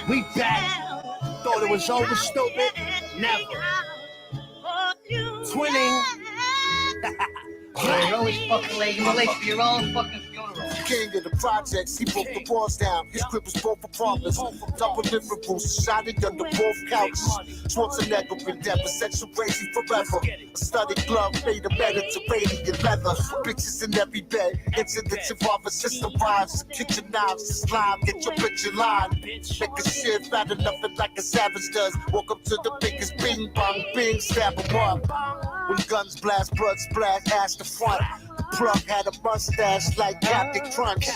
We back. Thought it was over, stupid? Never. Twinning. You're always fucking late. You're late for your own fucking funeral. King of the projects, he broke the walls down. His crib was both apartments, double living rooms, shotty under both couches. Schwarzenegger endeavor, sexual crazy forever. A studded glove made of Mediterranean leather. Bitches in every bed, incidents involving system rhymes. Kitchen knives, slime, get your bitch in line. Make a shit fat enough and like a savage does. Walk up to the biggest bing bong, bing, stab him up. When guns blast, blood splash, ass the front. The plug had a mustache like Captain Crunch.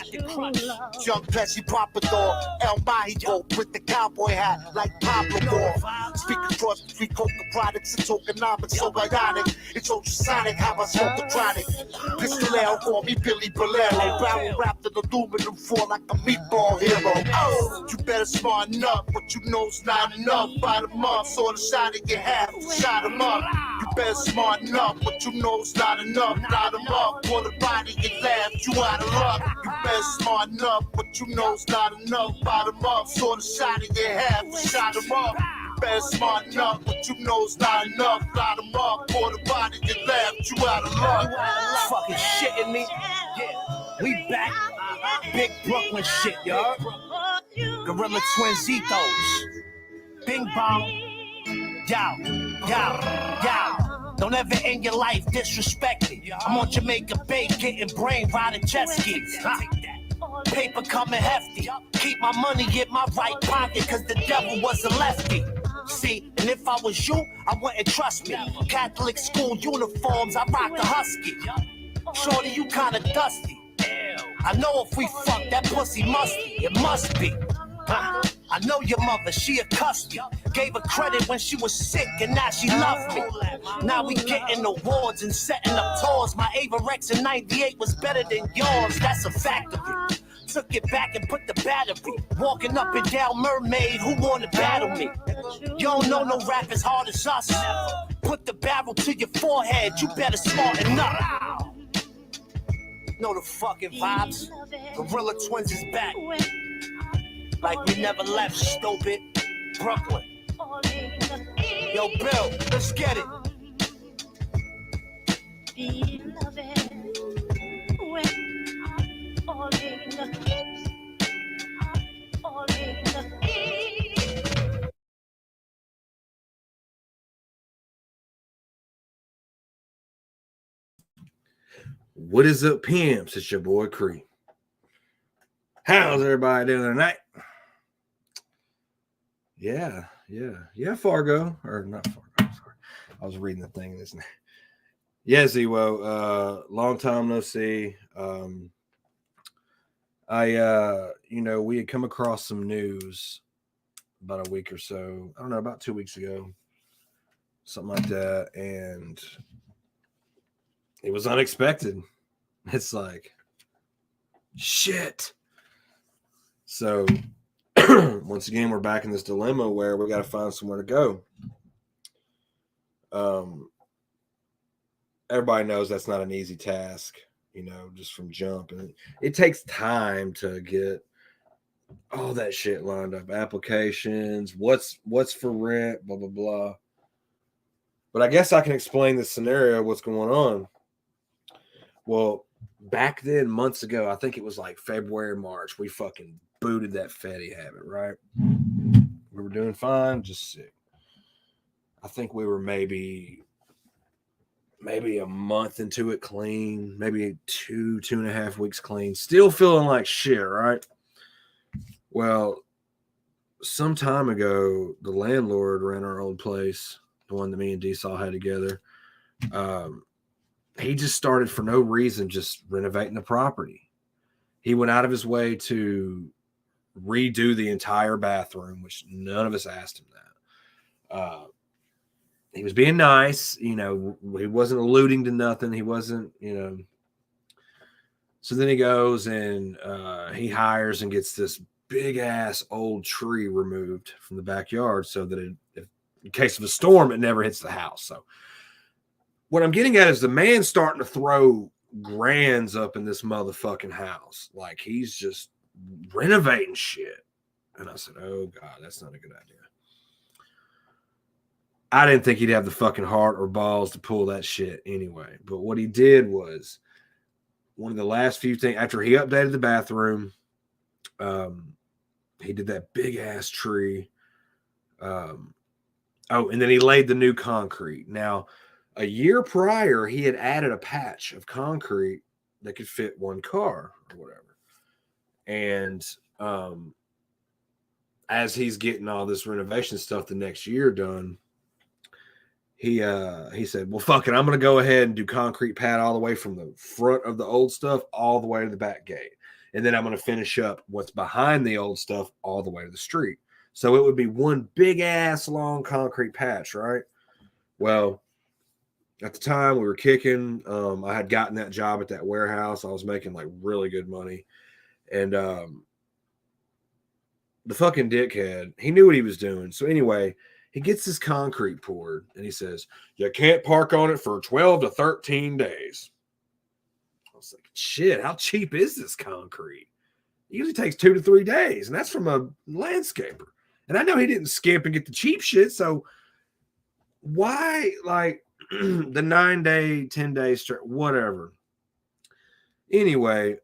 Young Pesci Pompadour, El Mahigo with the cowboy hat like Pablo Moore. Speak across the street, coca products and tokenomics, so ironic. It's ultrasonic how I smoke the chronic. Pistolero, call me Billy Bolero. Barrel wrapped in aluminum foil like a meatball hero. Oh, you better smarten up, what you know's not enough. Bottom up, saw the shot in your half, shot him up. You better smarten up, what you know's not enough. Light him up, pull the body and laugh, you out of luck. You better smarten up, what you know's not enough. Bottom up, saw the shot in your half, shot him up. Better smarten up, what you know's not enough. Light him up, pull the body and laugh, you out of luck. Fucking shitting me. Yeah, we back. Big Brooklyn shit, y'all. Gorilla Twins ethos. Bing bong. Yo. Don't ever in your life disrespect me. I'm on Jamaica Bay getting brain riding jet skis. Paper coming hefty. Keep my money in my right pocket cause the devil was a lefty. See, and if I was you, I wouldn't trust me. Catholic school uniforms, I rock the husky. Shorty, you kinda dusty. I know if we fuck, that pussy musty. It must be. I know your mother, she a custody. Gave her credit when she was sick and now she loved me. Now we getting awards and setting up tours. My Averex in 98 was better than yours, that's a factory. Took it back and put the battery. Walking up and down Mermaid, who wanna battle me? You don't know no rap as hard as us. Put the barrel to your forehead, you better smarten up. Know the fucking vibes. Gorilla Twins is back. Like we never left, stupid. Brooklyn. Yo, Bill, let's get it. What is up, pimps? It's your boy Cree. How's everybody doing tonight? Yeah, Fargo. Or not Fargo, sorry. I was reading the thing this night. Yeah, Zewo, long time no see. We had come across some news about a week or so. I don't know, about 2 weeks ago. Something like that. And it was unexpected. It's like, shit. So, once again, we're back in this dilemma where we got to find somewhere to go. Everybody knows that's not an easy task, just from jump. And it takes time to get all that shit lined up. Applications, what's for rent, blah, blah, blah. But I guess I can explain the scenario, what's going on. Well, back then, months ago, I think it was like February, March, we fucking booted that fatty habit, right? We were doing fine, just sick. I think we were maybe a month into it clean, maybe 2.5 weeks clean, still feeling like shit, right? Well, some time ago, the landlord ran our old place, the one that me and D-Saw had together. He just started for no reason, just renovating the property. He went out of his way to redo the entire bathroom, which none of us asked him that. He was being nice, he wasn't alluding to nothing. He wasn't, So then he goes and he hires and gets this big ass old tree removed from the backyard so that if in case of a storm, it never hits the house. So what I'm getting at is the man's starting to throw grands up in this motherfucking house. Like he's just renovating shit. And I said, oh, God, that's not a good idea. I didn't think he'd have the fucking heart or balls to pull that shit anyway. But what he did was one of the last few things after he updated the bathroom, he did that big ass tree. And then he laid the new concrete. Now, a year prior, he had added a patch of concrete that could fit one car or whatever. And as he's getting all this renovation stuff the next year done, he said, well, fuck it, I'm going to go ahead and do concrete pad all the way from the front of the old stuff all the way to the back gate. And then I'm going to finish up what's behind the old stuff all the way to the street. So it would be one big ass long concrete patch, right? Well, at the time we were kicking. I had gotten that job at that warehouse. I was making like really good money. And the fucking dickhead, he knew what he was doing. So anyway, he gets this concrete poured and he says, you can't park on it for 12 to 13 days. I was like, shit, how cheap is this concrete? It usually takes 2 to 3 days. And that's from a landscaper. And I know he didn't skip and get the cheap shit. So why, like, the 9 day, 10 day straight, whatever. Anyway,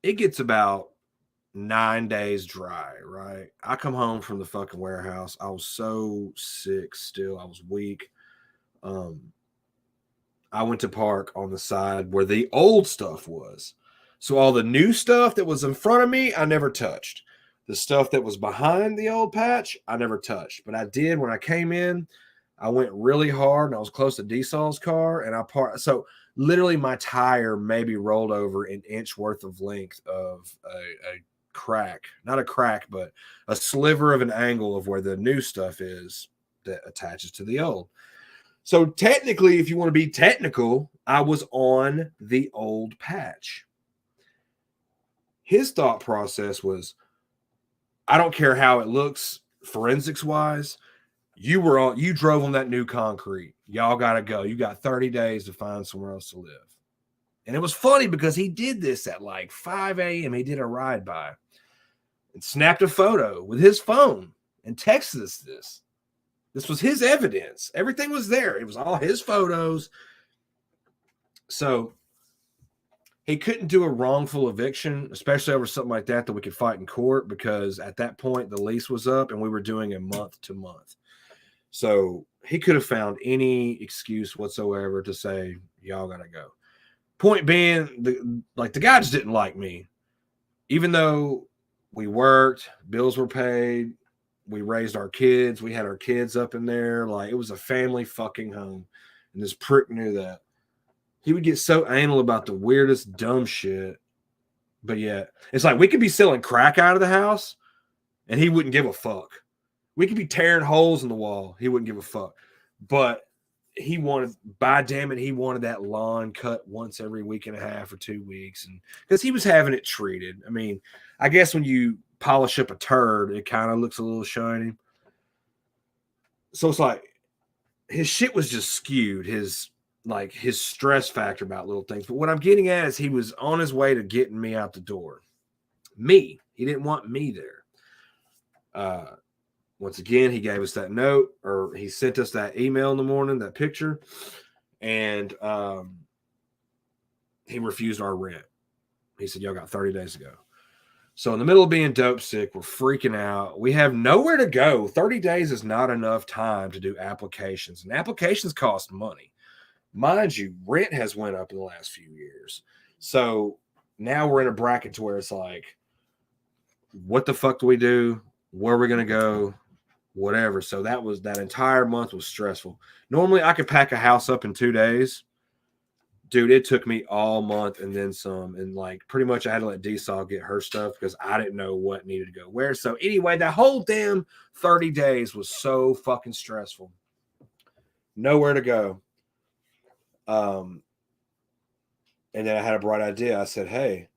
it gets about 9 days dry, right? I come home from the fucking warehouse. I was so sick still. I was weak. I went to park on the side where the old stuff was. So all the new stuff that was in front of me, I never touched. The stuff that was behind the old patch, I never touched. But I did when I came in. I went really hard and I was close to Diesel's car and I parked. So literally my tire maybe rolled over an inch worth of length of a crack, not a crack, but a sliver of an angle of where the new stuff is that attaches to the old. So technically, if you want to be technical, I was on the old patch. His thought process was, I don't care how it looks forensics wise. You drove on that new concrete. Y'all got to go. You got 30 days to find somewhere else to live. And it was funny because he did this at like 5 a.m. He did a ride by and snapped a photo with his phone and texted us this. This was his evidence. Everything was there. It was all his photos. So he couldn't do a wrongful eviction, especially over something like that we could fight in court, because at that point the lease was up and we were doing a month to month. So he could have found any excuse whatsoever to say, y'all got to go. Point being, the guy just didn't like me. Even though we worked, bills were paid, we raised our kids, we had our kids up in there. Like, it was a family fucking home. And this prick knew that. He would get so anal about the weirdest dumb shit. But yeah, it's like we could be selling crack out of the house and he wouldn't give a fuck. We could be tearing holes in the wall. He wouldn't give a fuck. But he wanted, by damn it, he wanted that lawn cut once every week and a half or 2 weeks. And because he was having it treated. I mean, I guess when you polish up a turd, it kind of looks a little shiny. So it's like his shit was just skewed. His stress factor about little things. But what I'm getting at is he was on his way to getting me out the door. He didn't want me there. Once again, he gave us that note, or he sent us that email in the morning, that picture, and he refused our rent. He said, y'all got 30 days to go. So in the middle of being dope sick, we're freaking out. We have nowhere to go. 30 days is not enough time to do applications, and applications cost money. Mind you, rent has went up in the last few years. So now we're in a bracket to where it's like, what the fuck do we do? Where are we going to go? Whatever. So that entire month was stressful. Normally I could pack a house up in 2 days. Dude, it took me all month and then some. And like pretty much I had to let D-Saw get her stuff because I didn't know what needed to go where. So anyway, that whole damn 30 days was so fucking stressful. Nowhere to go. And then I had a bright idea. I said, hey,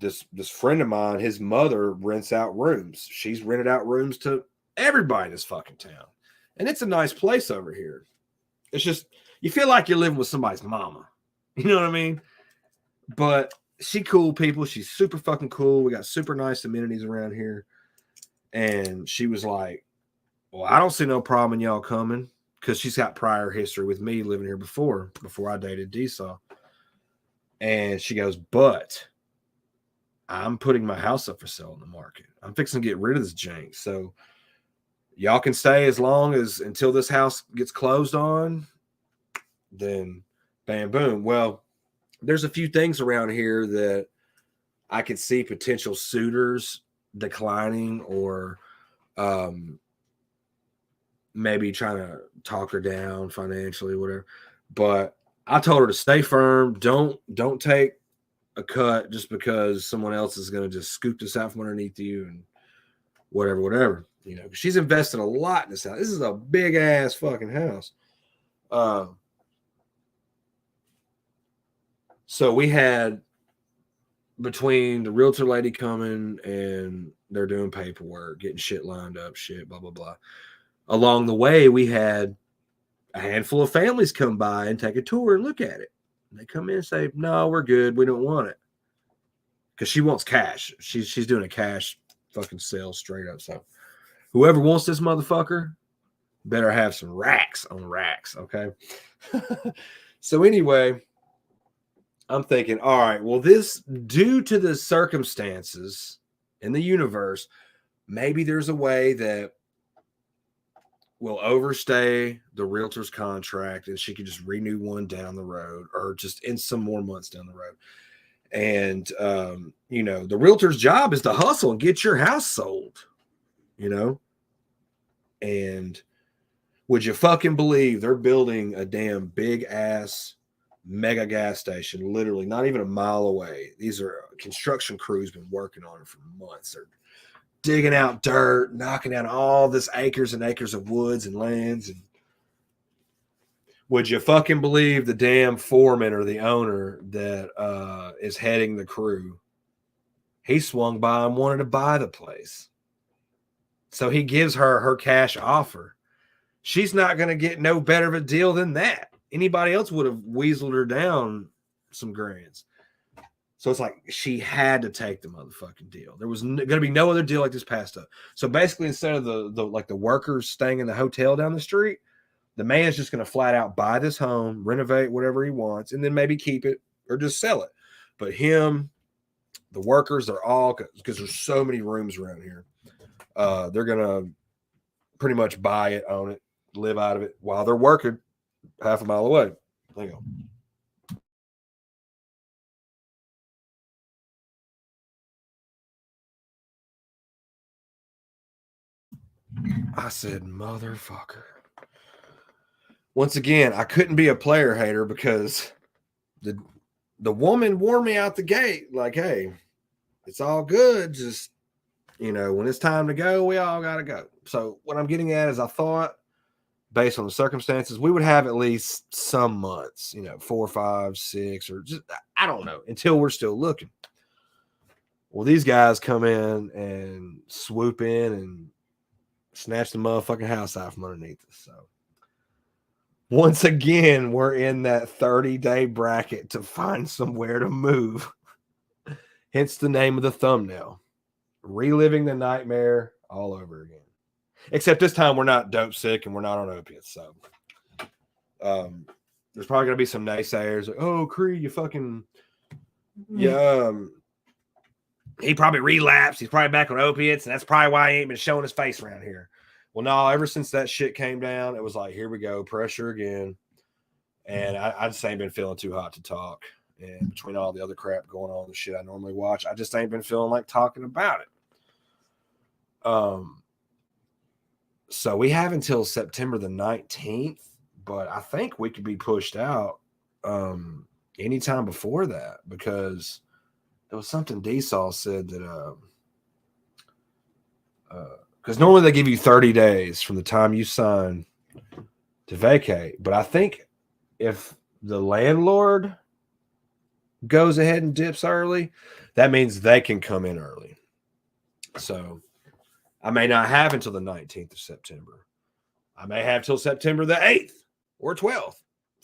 this friend of mine, his mother rents out rooms. She's rented out rooms to everybody in this fucking town. And it's a nice place over here. It's just, you feel like you're living with somebody's mama. You know what I mean? But she cool people. She's super fucking cool. We got super nice amenities around here. And she was like, well, I don't see no problem in y'all coming, because she's got prior history with me living here before I dated Diesel. And she goes, but I'm putting my house up for sale in the market. I'm fixing to get rid of this jank. So y'all can stay as long as until this house gets closed on. Then bam, boom. Well, there's a few things around here that I could see potential suitors declining, or maybe trying to talk her down financially, whatever. But I told her to stay firm. Don't take a cut just because someone else is going to just scoop this out from underneath you and whatever. You know, she's invested a lot in this house. This is a big ass fucking house. So we had, between the realtor lady coming and they're doing paperwork, getting shit lined up, blah, blah, blah. Along the way, we had a handful of families come by and take a tour and look at it. And they come in and say, no, we're good. We don't want it. Because she wants cash. She's doing a cash fucking sale straight up. So whoever wants this motherfucker better have some racks on racks, okay? So anyway, I'm thinking, all right, well, this, due to the circumstances in the universe, maybe there's a way that will overstay the realtor's contract and she could just renew one down the road, or just in some more months down the road. And, you know, the realtor's job is to hustle and get your house sold, you know? And would you fucking believe they're building a damn big ass mega gas station, literally not even a mile away? These are construction crews been working on it for months. They're digging out dirt, knocking down all this acres and acres of woods and lands. And would you fucking believe the damn foreman or the owner that is heading the crew? He swung by and wanted to buy the place. So he gives her cash offer. She's not going to get no better of a deal than that. Anybody else would have weaseled her down some grands. So it's like she had to take the motherfucking deal. There was going to be no other deal like this passed up. So basically, instead of the workers staying in the hotel down the street, the man's just going to flat out buy this home, renovate whatever he wants, and then maybe keep it or just sell it. But him, the workers, they're all, because there's so many rooms around here, they're going to pretty much buy it, own it, live out of it while they're working half a mile away. Hang on. I said, motherfucker. Once again, I couldn't be a player hater because the woman warned me out the gate, like, hey, it's all good. Just, you know, when it's time to go, we all got to go. So what I'm getting at is, I thought, based on the circumstances, we would have at least some months, you know, 4, 5, 6, or just, I don't know, until we're still looking. Well, these guys come in and swoop in and snatch the motherfucking house out from underneath us. So once again, we're in that 30-day bracket to find somewhere to move. Hence the name of the thumbnail. Reliving the nightmare all over again. Except this time we're not dope sick and we're not on opiates. So there's probably going to be some naysayers. Like, oh, Cree, you fucking... Yeah, he probably relapsed. He's probably back on opiates, and that's probably why he ain't been showing his face around here. Well, no, ever since that shit came down, it was like, here we go, pressure again. And I just ain't been feeling too hot to talk. And between all the other crap going on, the shit I normally watch, I just ain't been feeling like talking about it. So we have until September the 19th, but I think we could be pushed out anytime before that, because there was something D-Saw said that because normally they give you 30 days from the time you sign to vacate. But I think if the landlord goes ahead and dips early, that means they can come in early. So I may not have until the 19th of September. I may have till September the 8th or 12th,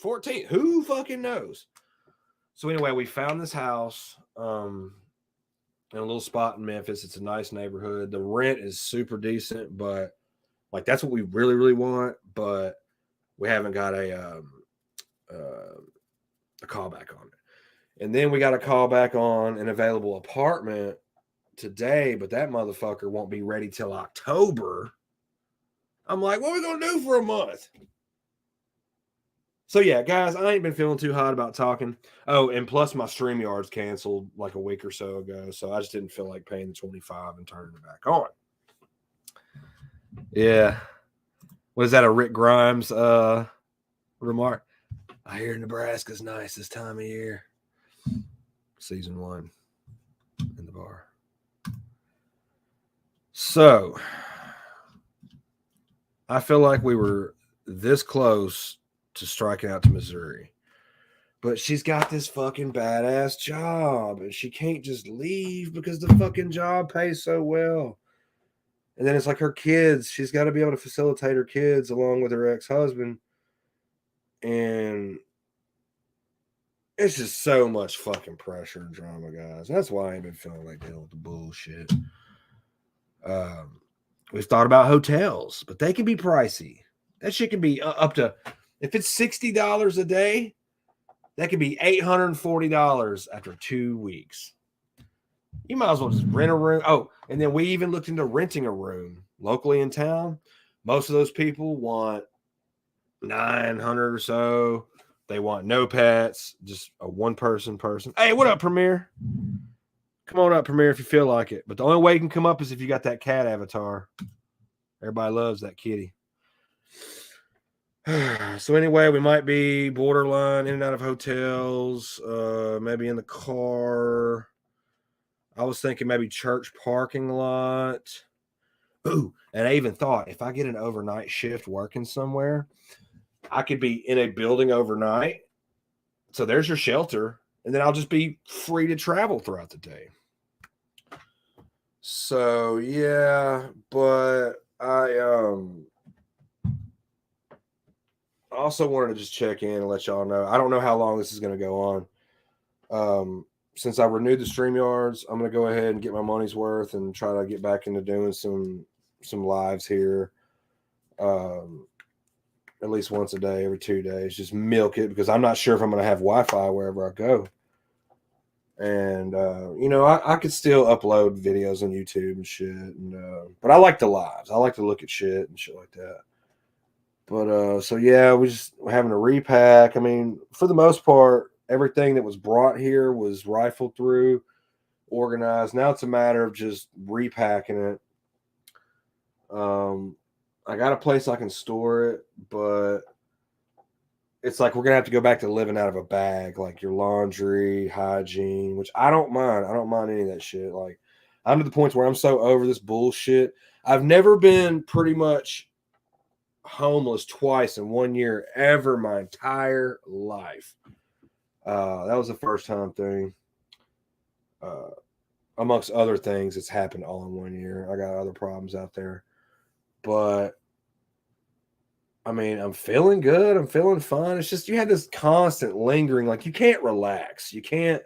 14th. Who fucking knows? So anyway, we found this house. in a little spot in Memphis. It's a nice neighborhood. The rent is super decent, but like that's what we really, really want. But we haven't got a callback on it. And then we got a callback on an available apartment today, but that motherfucker won't be ready till October. I'm like, what are we gonna do for a month? So yeah, guys, I ain't been feeling too hot about talking. Oh, and plus my StreamYard's canceled like a week or so ago, so I just didn't feel like paying the $25 and turning it back on. Yeah. Was that a Rick Grimes remark? I hear Nebraska's nice this time of year. Season 1 in the bar. So I feel like we were this close to striking out to Missouri. But she's got this fucking badass job and she can't just leave because the fucking job pays so well. And then it's like her kids, she's got to be able to facilitate her kids along with her ex-husband. And it's just so much fucking pressure and drama, guys. That's why I ain't been feeling like dealing with the bullshit. We've thought about hotels, but they can be pricey. That shit can be up to, if it's $60 a day, that could be $840 after 2 weeks. You might as well just rent a room. Oh, and then we even looked into renting a room locally in town. Most of those people want 900 or so. They want no pets, just a one-person. Hey, what up, Premier? Come on up, Premier, if you feel like it. But the only way you can come up is if you got that cat avatar. Everybody loves that kitty. So anyway, we might be borderline in and out of hotels, maybe in the car. I was thinking maybe church parking lot. Ooh, and I even thought if I get an overnight shift working somewhere, I could be in a building overnight. So there's your shelter, and then I'll just be free to travel throughout the day. So yeah, but I also wanted to just check in and let y'all know. I don't know how long this is going to go on. Since I renewed the StreamYards, I'm going to go ahead and get my money's worth and try to get back into doing some lives here. At least once a day, every 2 days. Just milk it because I'm not sure if I'm going to have Wi-Fi wherever I go. And, I could still upload videos on YouTube and shit. But I like the lives. I like to look at shit and shit like that. But, so yeah, we're having to repack. I mean, for the most part, everything that was brought here was rifled through, organized. Now it's a matter of just repacking it. I got a place I can store it, but it's like we're going to have to go back to living out of a bag, like your laundry, hygiene, which I don't mind. I don't mind any of that shit. Like, I'm to the point where I'm so over this bullshit. I've never been pretty much homeless twice in 1 year ever my entire life. That was a first time thing. Amongst other things, it's happened all in 1 year. I got other problems out there. But I mean, I'm feeling good. I'm feeling fun. It's just you have this constant lingering, like you can't relax. You can't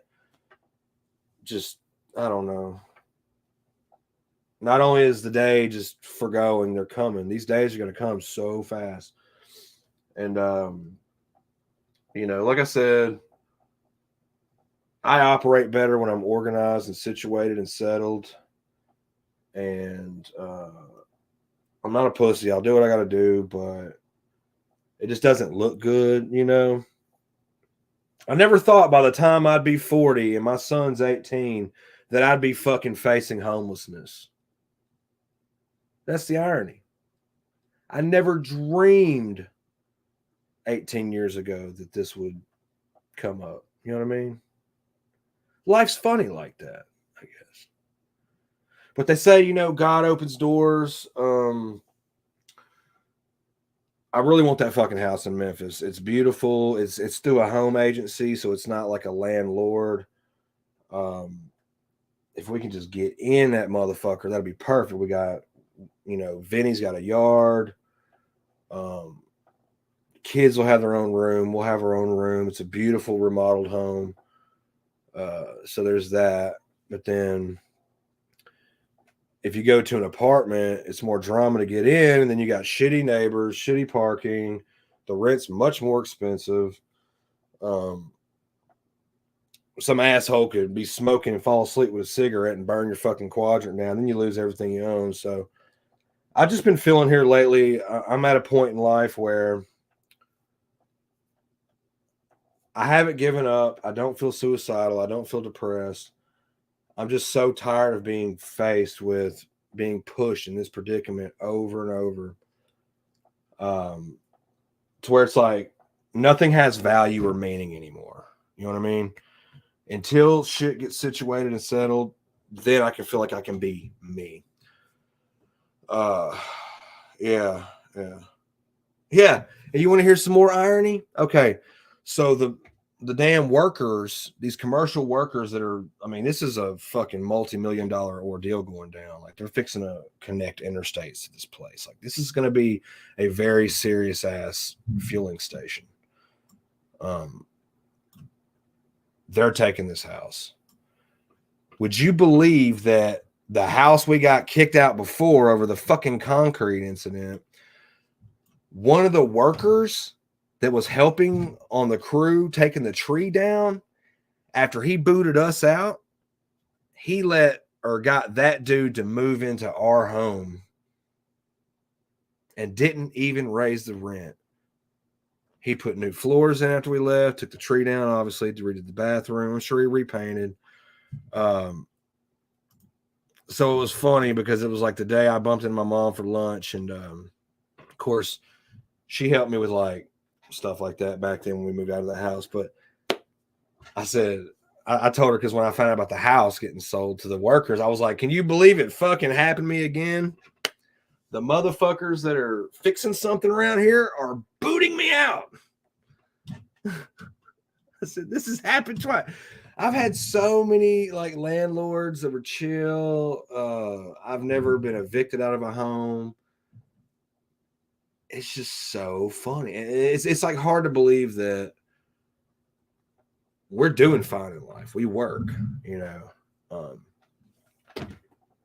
just, I don't know. Not only is the day just forgoing, they're coming. These days are going to come so fast. And, like I said, I operate better when I'm organized and situated and settled. And I'm not a pussy. I'll do what I got to do, but it just doesn't look good, I never thought by the time I'd be 40 and my son's 18 that I'd be fucking facing homelessness. That's the irony. I never dreamed 18 years ago that this would come up. You know what I mean? Life's funny like that, I guess. But they say, God opens doors. I really want that fucking house in Memphis. It's beautiful. It's through a home agency, so it's not like a landlord. If we can just get in that motherfucker, that'd be perfect. We got, Vinny's got a yard. Kids will have their own room. We'll have our own room. It's a beautiful remodeled home. So there's that. But then if you go to an apartment, it's more drama to get in, and then you got shitty neighbors, shitty parking. The rent's much more expensive. Some asshole could be smoking and fall asleep with a cigarette and burn your fucking quadrant down. Then you lose everything you own. So I've just been feeling here lately. I'm at a point in life where I haven't given up. I don't feel suicidal. I don't feel depressed. I'm just so tired of being faced with being pushed in this predicament over and over. To where it's like nothing has value or meaning anymore. You know what I mean? Until shit gets situated and settled, then I can feel like I can be me. Yeah. And you want to hear some more irony? Okay. So the damn workers, these commercial workers that are, I mean, this is a fucking multi-million-dollar ordeal going down. Like they're fixing to connect interstates to this place. Like this is going to be a very serious ass fueling station. They're taking this house. Would you believe that the house we got kicked out before over the fucking concrete incident, one of the workers that was helping on the crew taking the tree down, after he booted us out, he got that dude to move into our home and didn't even raise the rent. He put new floors in after we left, took the tree down, obviously, to redid the bathroom. I'm sure he repainted. So it was funny because it was like the day I bumped into my mom for lunch. And of course, she helped me with like stuff like that back then when we moved out of the house. But I said, I told her, because when I found out about the house getting sold to the workers, I was like, can you believe it fucking happened to me again? The motherfuckers that are fixing something around here are booting me out. I said, this has happened twice. I've had so many like landlords that were chill. I've never been evicted out of a home. It's just so funny. It's like hard to believe that we're doing fine in life. We work, you know.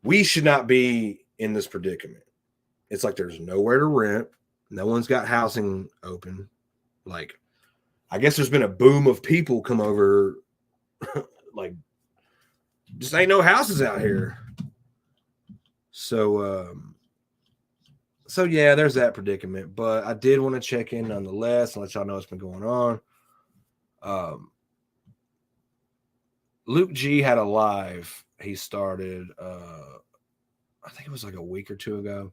We should not be in this predicament. It's like there's nowhere to rent. No one's got housing open. Like, I guess there's been a boom of people come over. Like, just ain't no houses out here. So yeah, there's that predicament. But I did want to check in nonetheless and let y'all know what's been going on. Luke G had a live he started, I think it was like a week or two ago.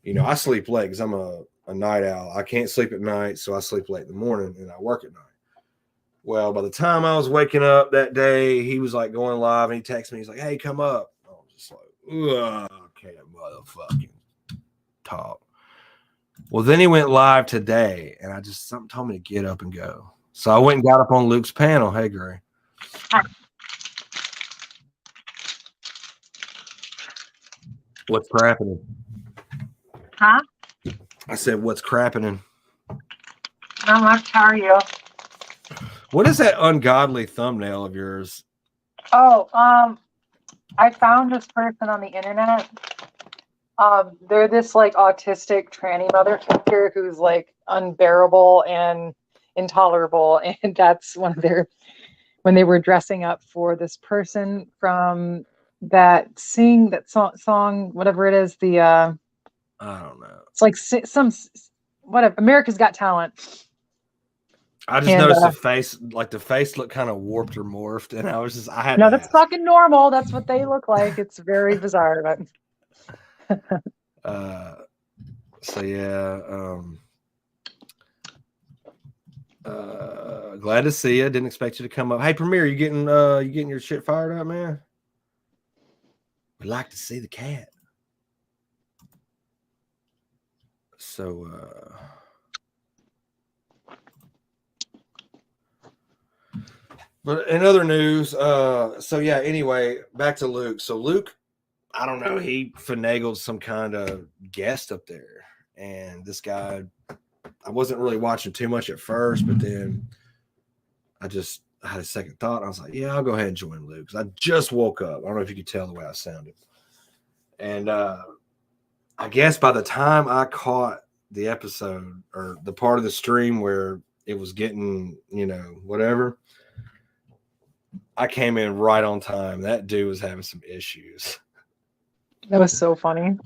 You know, I sleep late because I'm a night owl. I can't sleep at night, so I sleep late in the morning and I work at night. Well, by the time I was waking up that day, he was like going live and he texted me. He's like, hey, come up. I was just like, ugh, I can't motherfucking talk. Well, then he went live today and something told me to get up and go. So I went and got up on Luke's panel. Hey, Gray. Hi. What's crapping? Huh? I said, what's crapping? Not much. How are you? What is that ungodly thumbnail of yours? Oh, I found this person on the internet. They're this like autistic tranny motherfucker who's like unbearable and intolerable, and that's one of their, when they were dressing up for this person from that song, whatever it is, the I don't know. it's like some whatever, America's Got Talent. I just noticed the face, like the face looked kind of warped or morphed, and I had no, to that's ask. fucking normal. That's what they look like. It's very bizarre, but so yeah, glad to see you. Didn't expect you to come up. Hey, Premier, you getting your shit fired up, man? We'd like to see the cat. So but in other news, so yeah, anyway, back to Luke. So Luke, I don't know, he finagled some kind of guest up there. And this guy, I wasn't really watching too much at first, but then I had a second thought. I was like, yeah, I'll go ahead and join Luke, because I just woke up. I don't know if you could tell the way I sounded. And I guess by the time I caught the episode or the part of the stream where it was getting, whatever, I came in right on time. That dude was having some issues. That was so funny.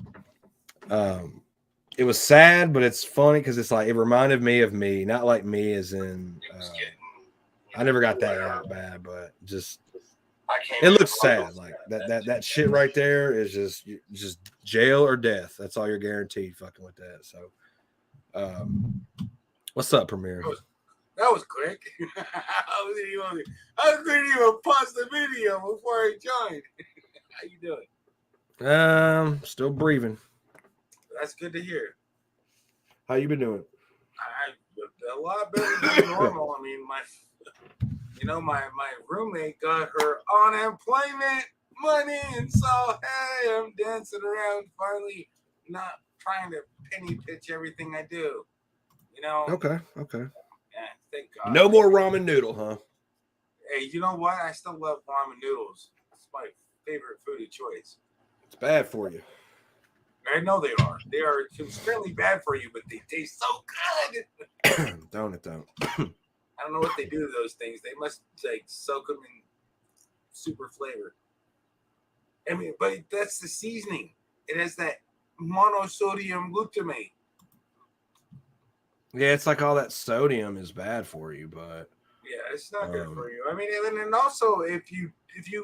It was sad, but it's funny because it's like it reminded me of me, not like me as in I never got that bad, but just it looks sad. Like that shit right there is just jail or death. That's all you're guaranteed fucking with that. So what's up, Premier? That was quick. I couldn't even pause the video before I joined. How you doing? Still breathing. That's good to hear. How you been doing? A lot better than normal. I mean, my roommate got her unemployment money, and so hey, I'm dancing around finally, not trying to penny pitch everything I do. Okay. Yeah, thank God. No more ramen noodle, huh? Hey, you know what? I still love ramen noodles. It's my favorite food of choice. It's bad for you. I know they are. They are extremely bad for you, but they taste so good. Don't it, though? I don't know what they do to those things. They must soak them in super flavor. I mean, but that's the seasoning. It has that monosodium glutamate. Yeah, it's like all that sodium is bad for you, but yeah, it's not good for you. I mean, and also if you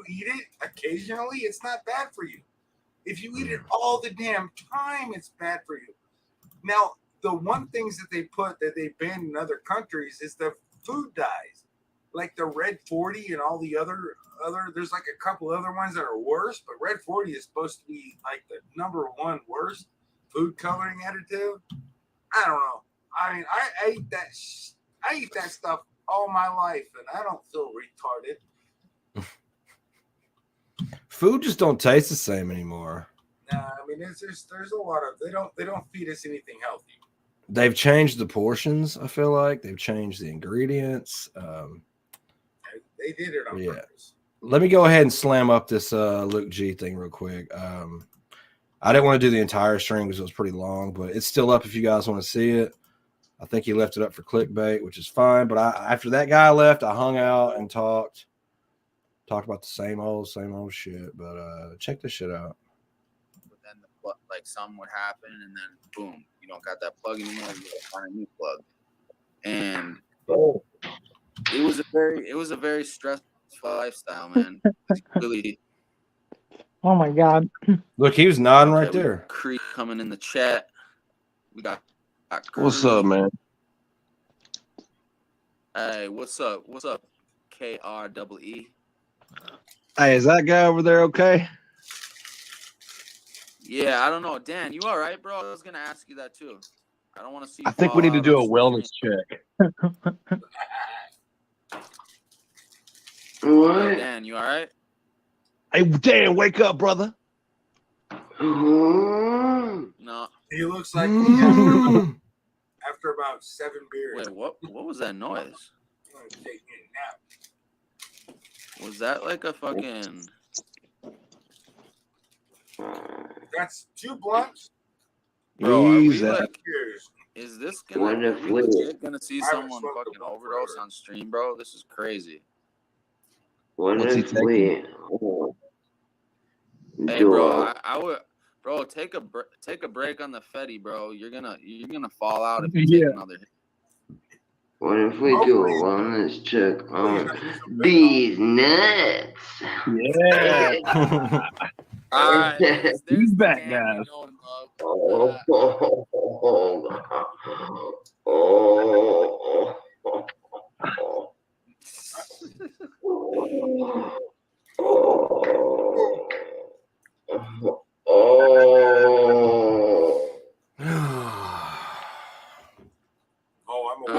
eat it occasionally, it's not bad for you. If you eat it all the damn time, it's bad for you. Now, the one things that they ban in other countries is the food dyes, like the Red 40 and all the other. There's like a couple other ones that are worse, but Red 40 is supposed to be like the number one worst food coloring additive. I don't know. I mean, I eat that stuff all my life, and I don't feel retarded. Food just don't taste the same anymore. Nah, I mean, there's a lot of they don't feed us anything healthy. They've changed the portions. I feel like they've changed the ingredients. They did it on purpose. Let me go ahead and slam up this Luke G thing real quick. I didn't want to do the entire stream because it was pretty long, but it's still up if you guys want to see it. I think he left it up for clickbait, which is fine. But after that guy left, I hung out and talked about the same old shit. But check this shit out. But then something would happen, and then boom, you don't got that plug anymore. You gotta find a new plug. And it was a very stressful lifestyle, man. Really. Oh my God. Look, he was nodding right there. Creek coming in the chat. We got what's up, man? Hey, what's up? What's up? KREE. Hey, is that guy over there okay? Yeah, I don't know. Dan, you all right, bro? I was gonna ask you that too. I don't want to see you. I think we need to do a wellness check. What? Dan, you all right? Hey, Dan, wake up, brother. No. He looks like after about 7 beers. Wait, what was that noise? Taking a nap. Was that like a fucking... That's 2 blunts. Bro, are we Easy. like... Is this gonna... Are we legit gonna see someone fucking overdose on stream, bro? This is crazy. What's he taking? Hey, bro, I would... Bro, take a break on the Fetty, bro. You're gonna fall out if you take another hit. What if we do a wellness check on these nuts? Yeah. All right, He's back, guys.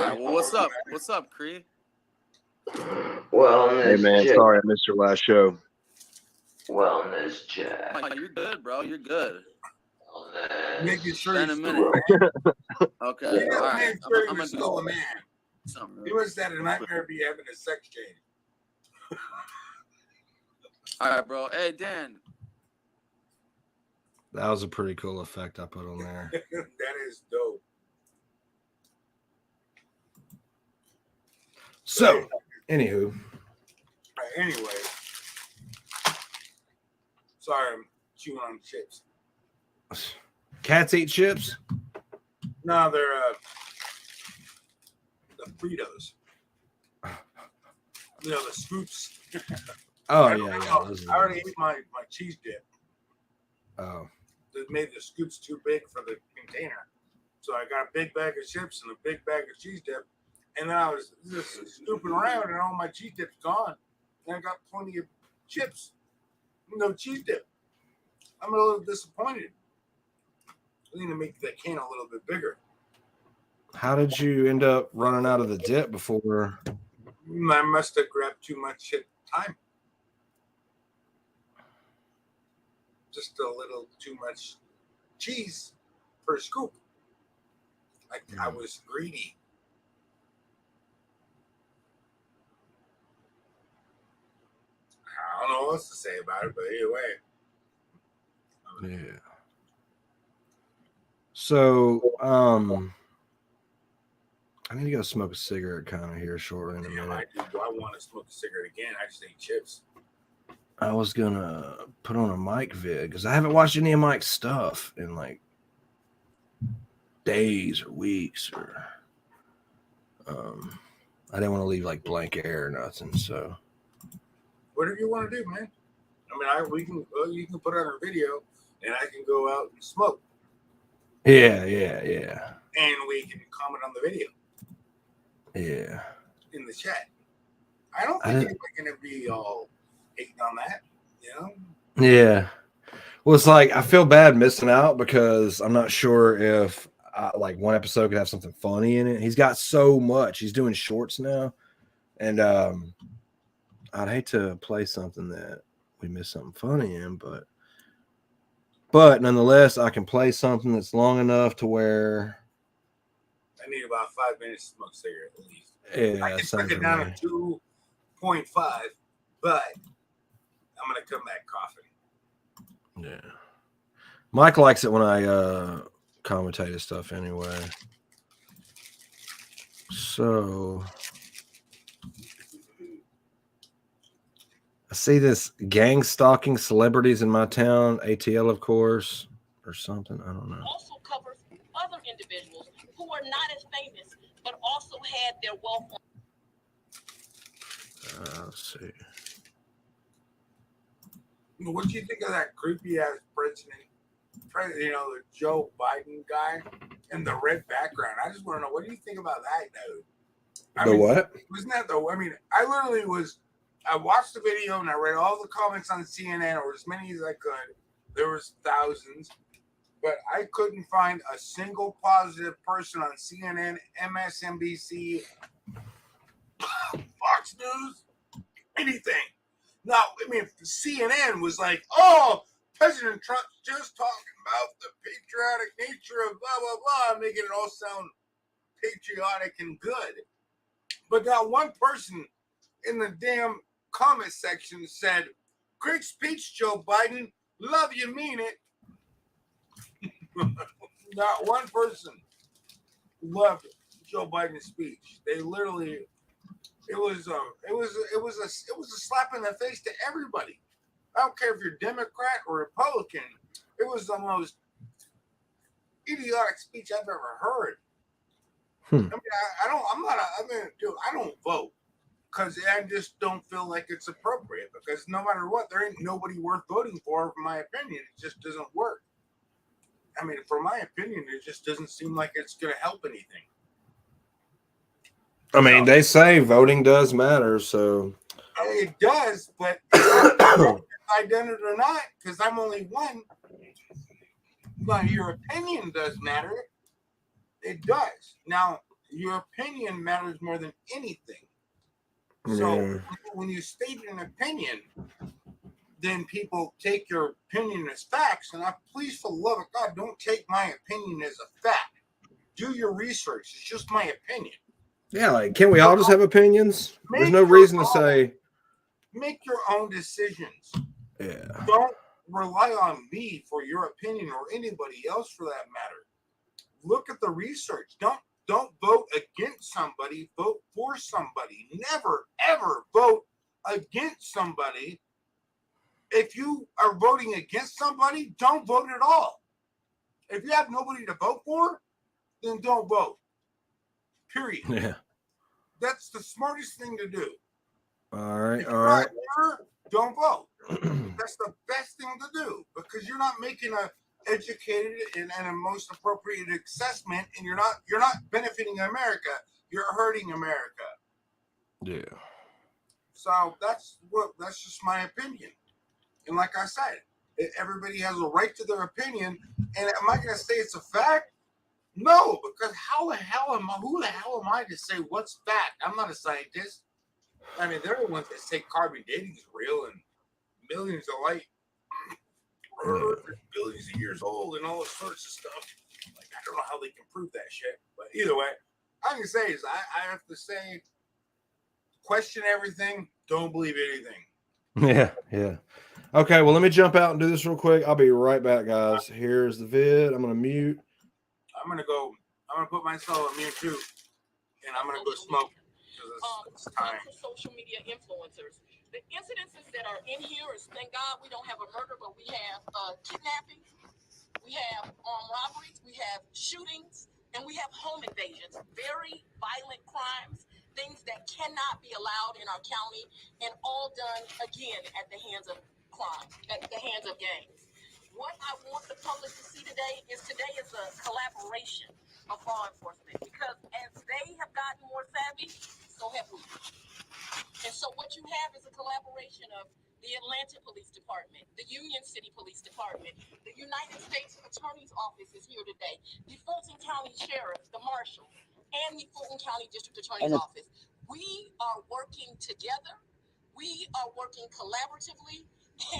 Well, what's up? What's up, Cree? Wellness Hey, man, check. sorry I missed your last show. Wellness check. Oh, you're good, bro. You're good. Making sure Been a minute. Okay. Yeah, All right. make sure I'm you're still a man. something. He was that a nightmare be having a sex change. All right, bro. Hey, Dan. That was a pretty cool effect I put on there. That is dope. So, anywho. Anyway. Sorry, I'm chewing on chips. Cats eat chips? No, they're the Fritos. You know, the scoops. Oh, I yeah. already ate my cheese dip. Oh. That made the scoops too big for the container. So I got a big bag of chips and a big bag of cheese dip. And then I was just scooping around and all my cheese dip's gone. And I got plenty of chips. No cheese dip. I'm a little disappointed. I need to make that can a little bit bigger. How did you end up running out of the dip before? I must have grabbed too much at time. Just a little too much cheese per scoop. I was greedy. I don't know what else to say about it, but anyway. Yeah. So, I need to go smoke a cigarette kind of here shortly in a minute. Do I want to smoke a cigarette again? I just ate chips. I was gonna put on a Mike vid because I haven't watched any of Mike's stuff in like days or weeks, or I didn't want to leave like blank air or nothing. So whatever you want to do, man. I mean, you can put on a video, and I can go out and smoke. Yeah. And we can comment on the video. Yeah. In the chat. I don't think anybody's gonna be all hating on that, you know? Yeah. Well, it's like I feel bad missing out because I'm not sure if like one episode could have something funny in it. He's got so much. He's doing shorts now, and I'd hate to play something that we miss something funny in, but nonetheless, I can play something that's long enough to where I need about 5 minutes to smoke a cigarette at least. Yeah, I can break it down to 2.5, but I'm gonna come back coughing. Yeah. Mike likes it when I commentate his stuff anyway. So I see this gang stalking celebrities in my town, ATL, of course, or something. I don't know. Also covers other individuals who are not as famous, but also had their wealth. Let's see. What do you think of that creepy ass president? You know, the Joe Biden guy and the red background. I just want to know, what do you think about that, dude? What? Wasn't that I literally I watched the video and I read all the comments on CNN, or as many as I could. There was thousands, but I couldn't find a single positive person on CNN, MSNBC, Fox News, anything. Now, I mean, if the CNN was like, oh, President Trump's just talking about the patriotic nature of blah, blah, blah, making it all sound patriotic and good. But not one person in the damn comment section said, great speech, Joe Biden. Love you, mean it. Not one person loved Joe Biden's speech. They literally, it was a slap in the face to everybody. I don't care if you're Democrat or Republican. It was the most idiotic speech I've ever heard. I mean, I don't vote because I just don't feel like it's appropriate, because no matter what, there ain't nobody worth voting for my opinion. It just doesn't work. I mean, for my opinion, it just doesn't seem like it's going to help anything. I mean, they say voting does matter, so. It does, but if I done it or not, because I'm only one, but your opinion does matter. It does. Now, your opinion matters more than anything. So when you state an opinion, then people take your opinion as facts. And please, for the love of God, don't take my opinion as a fact. Do your research. It's just my opinion. Yeah, like, can't we all just have opinions? There's no reason to say. Make your own decisions. Yeah. Don't rely on me for your opinion or anybody else for that matter. Look at the research. Don't vote against somebody. Vote for somebody. Never ever vote against somebody. If you are voting against somebody, don't vote at all. If you have nobody to vote for, then don't vote. Period. Yeah. That's the smartest thing to do. All right. If All you're right. not sure, don't vote. That's the best thing to do because you're not making a educated and a most appropriate assessment, and you're not benefiting America. You're hurting America. Yeah. So that's just my opinion. And like I said, everybody has a right to their opinion. And am I going to say it's a fact? No, because who the hell am I to say what's fact? I'm not a scientist. I mean, they're the ones that say carbon dating is real and millions of light Earth is billions of years old and all this sorts of stuff. Like, I don't know how they can prove that shit. But either way, all I can say is I have to say, question everything, don't believe anything. Yeah. Yeah. Okay. Well, let me jump out and do this real quick. I'll be right back, guys. Here's the vid. I'm going to mute. I'm going to put myself on mute too. And I'm going to go smoke. It's time. Social media influencers. The incidences that are in here is, thank God we don't have a murder, but we have kidnappings, we have armed robberies, we have shootings, and we have home invasions. Very violent crimes, things that cannot be allowed in our county, and all done again at the hands of crime, at the hands of gangs. What I want the public to see today is a collaboration of law enforcement, because as they have gotten more savvy, so have we. And so what you have is a collaboration of the Atlanta Police Department, the Union City Police Department, the United States Attorney's Office is here today, the Fulton County Sheriff, the Marshal, and the Fulton County District Attorney's Office. We are working together. We are working collaboratively,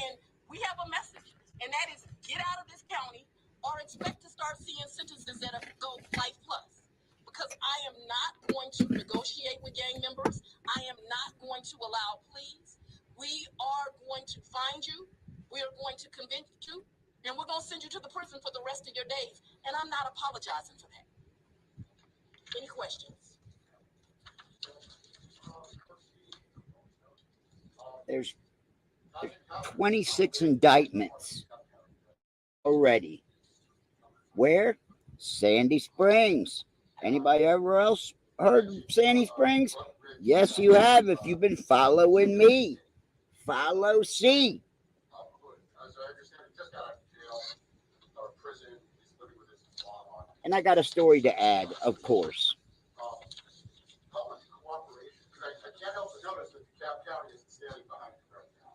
and we have a message, and that is get out of this county or expect to start seeing sentences that go life plus. Because I am not going to negotiate with gang members. I am not going to allow pleas. We are going to find you. We are going to convince you. And we're going to send you to the prison for the rest of your days. And I'm not apologizing for that. Any questions? There's 26 indictments already. Where? Sandy Springs. Anybody ever else heard of Sandy Springs? Yes, you have if you've been following me. Follow C. And I got a story to add, of course. I can't help but notice that DeKalb County isn't standing behind it right now.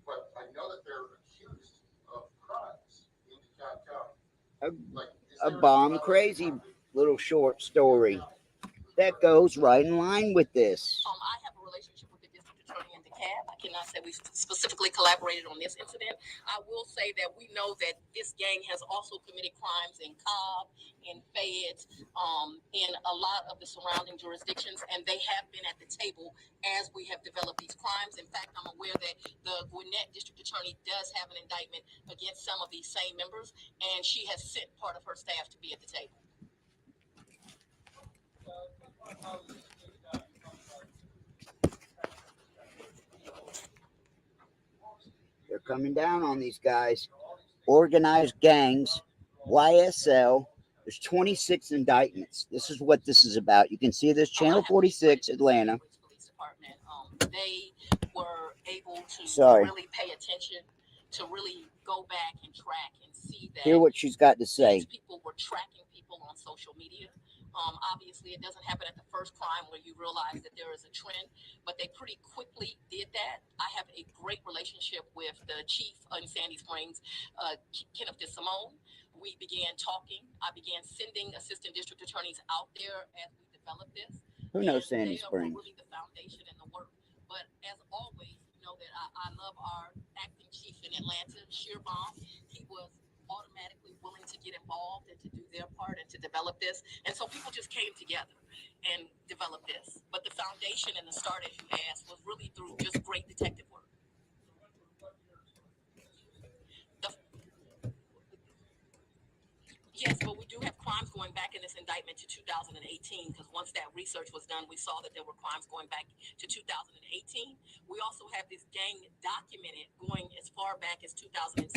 But I know that they're accused of crimes in DeKalb County. A bomb crazy little short story that goes right in line with this. I have a relationship with the district attorney in DeKalb. I cannot say we specifically collaborated on this incident. I will say that we know that this gang has also committed crimes in Cobb, in Fayette, in a lot of the surrounding jurisdictions, and they have been at the table as we have developed these crimes. In fact, I'm aware that the Gwinnett district attorney does have an indictment against some of these same members, and she has sent part of her staff to be at the table. They're coming down on these guys. Organized gangs, YSL. There's 26 indictments. This is what this is about. You can see this, Channel 46, Atlanta. They were able to really pay attention, to really go back and track and see that. Hear what she's got to say. These people were tracking people on social media. Obviously, it doesn't happen at the first crime where you realize that there is a trend, but they pretty quickly did that. I have a great relationship with the chief in Sandy Springs, Kenneth DeSimone. We began talking. I began sending assistant district attorneys out there as we developed this. Who knows Sandy Springs? They are really the foundation and the work. But as always, you know that I love our acting chief in Atlanta, Shearbaum. He was automatically willing to get involved and to do their part and to develop this. And so people just came together and developed this. But the foundation and the start, as you asked, was really through just great detective work. back in this indictment to 2018, because once that research was done, we saw that there were crimes going back to 2018. We also have this gang documented going as far back as 2016.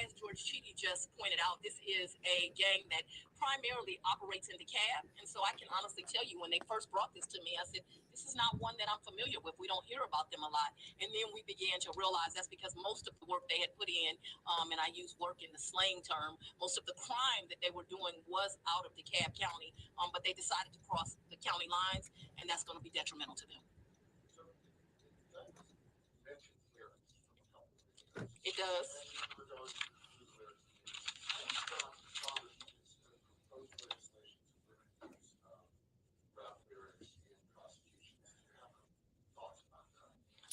As George Chidi just pointed out, this is a gang that primarily operates in DeKalb. And so I can honestly tell you, when they first brought this to me, I said, this is not one that I'm familiar with. We don't hear about them a lot. And then we began to realize that's because most of the work they had put in, and I use work in the slang term, most of the crime that they were doing was out of DeKalb County, but they decided to cross the county lines, and that's going to be detrimental to them. It does.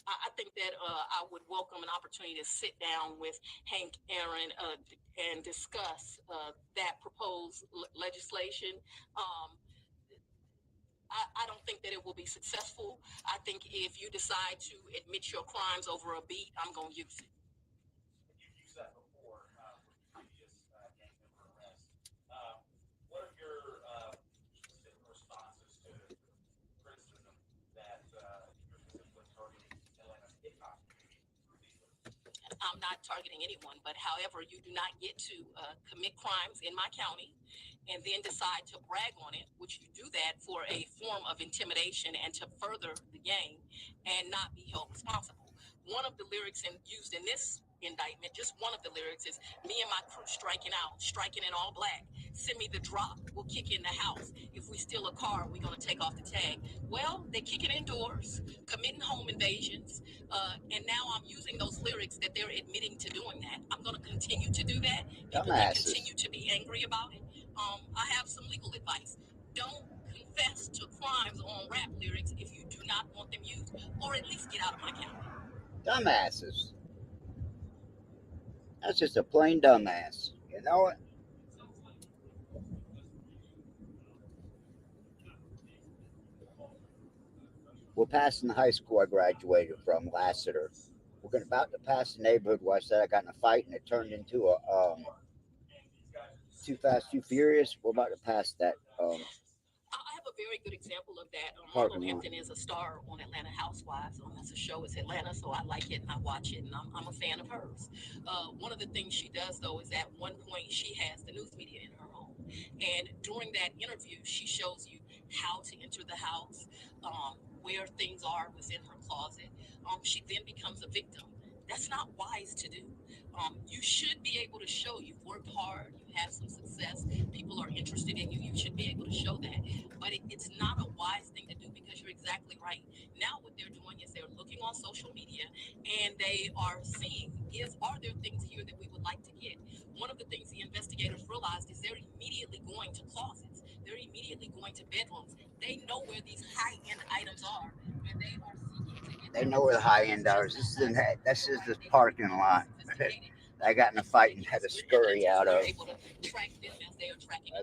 I think that I would welcome an opportunity to sit down with Hank Aaron and discuss that proposed legislation. I don't think that it will be successful. I think if you decide to admit your crimes over a beat, I'm going to use it. You've used that before with previous gang member arrests. What are your specific responses to criticism that you're specifically targeting Atlanta's hip hop community? I'm not targeting anyone, but however, you do not get to commit crimes in my county and then decide to brag on it, which you do that for a form of intimidation and to further the gang and not be held responsible. One of the lyrics used in this indictment, just one of the lyrics, is me and my crew striking out, striking in all black. Send me the drop, we'll kick in the house. If we steal a car, we're going to take off the tag. Well, they kick it indoors, committing home invasions, and now I'm using those lyrics that they're admitting to doing that. I'm going to continue to do that. People will continue to be angry about it. I have some legal advice. Don't confess to crimes on rap lyrics if you do not want them used, or at least get out of my county. Dumbasses. That's just a plain dumbass. You know it? We're passing the high school I graduated from, Lassiter. We're about to pass the neighborhood where I said I got in a fight and it turned into a Too Fast, Too Furious. We're about to pass that. I have a very good example of that. Marlo Hampton is a star on Atlanta Housewives. That's a show. It's Atlanta, so I like it and I watch it, and I'm a fan of hers. One of the things she does, though, is at one point she has the news media in her home, and during that interview, she shows you how to enter the house, where things are within her closet. She then becomes a victim. That's not wise to do. You should be able to show you've worked hard, you have some success, people are interested in you. You should be able to show that. But it's not a wise thing to do, because you're exactly right. Now what they're doing is they're looking on social media and they are seeing, are there things here that we would like to get? One of the things the investigators realized is they're immediately going to closets. They're immediately going to bedrooms. They know where these high-end items are, and they are seeking to get. They know where the high end are. This is the parking lot. I got in a fight and had to scurry out of. I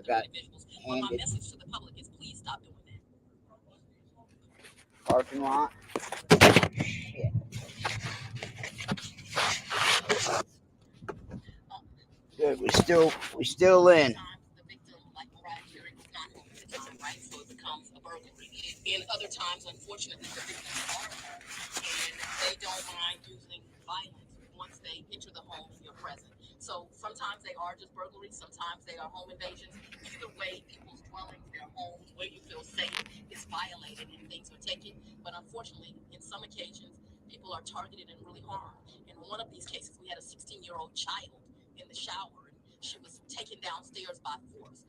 got handed. My message to the public is please stop doing that. Parking lot. Shit. Good. We still in. The victim, like Mariah Carey, was not home at the time, right? So it becomes a burglary. In other times, unfortunately, the victims are home, and they don't mind using violence once they enter the home and you're present. So sometimes they are just burglaries, sometimes they are home invasions. Either way, people's dwellings, their homes, where you feel safe, is violated and things are taken. But unfortunately, in some occasions, people are targeted and really harmed. In one of these cases, we had a 16-year-old child in the shower, and she was taken downstairs by force.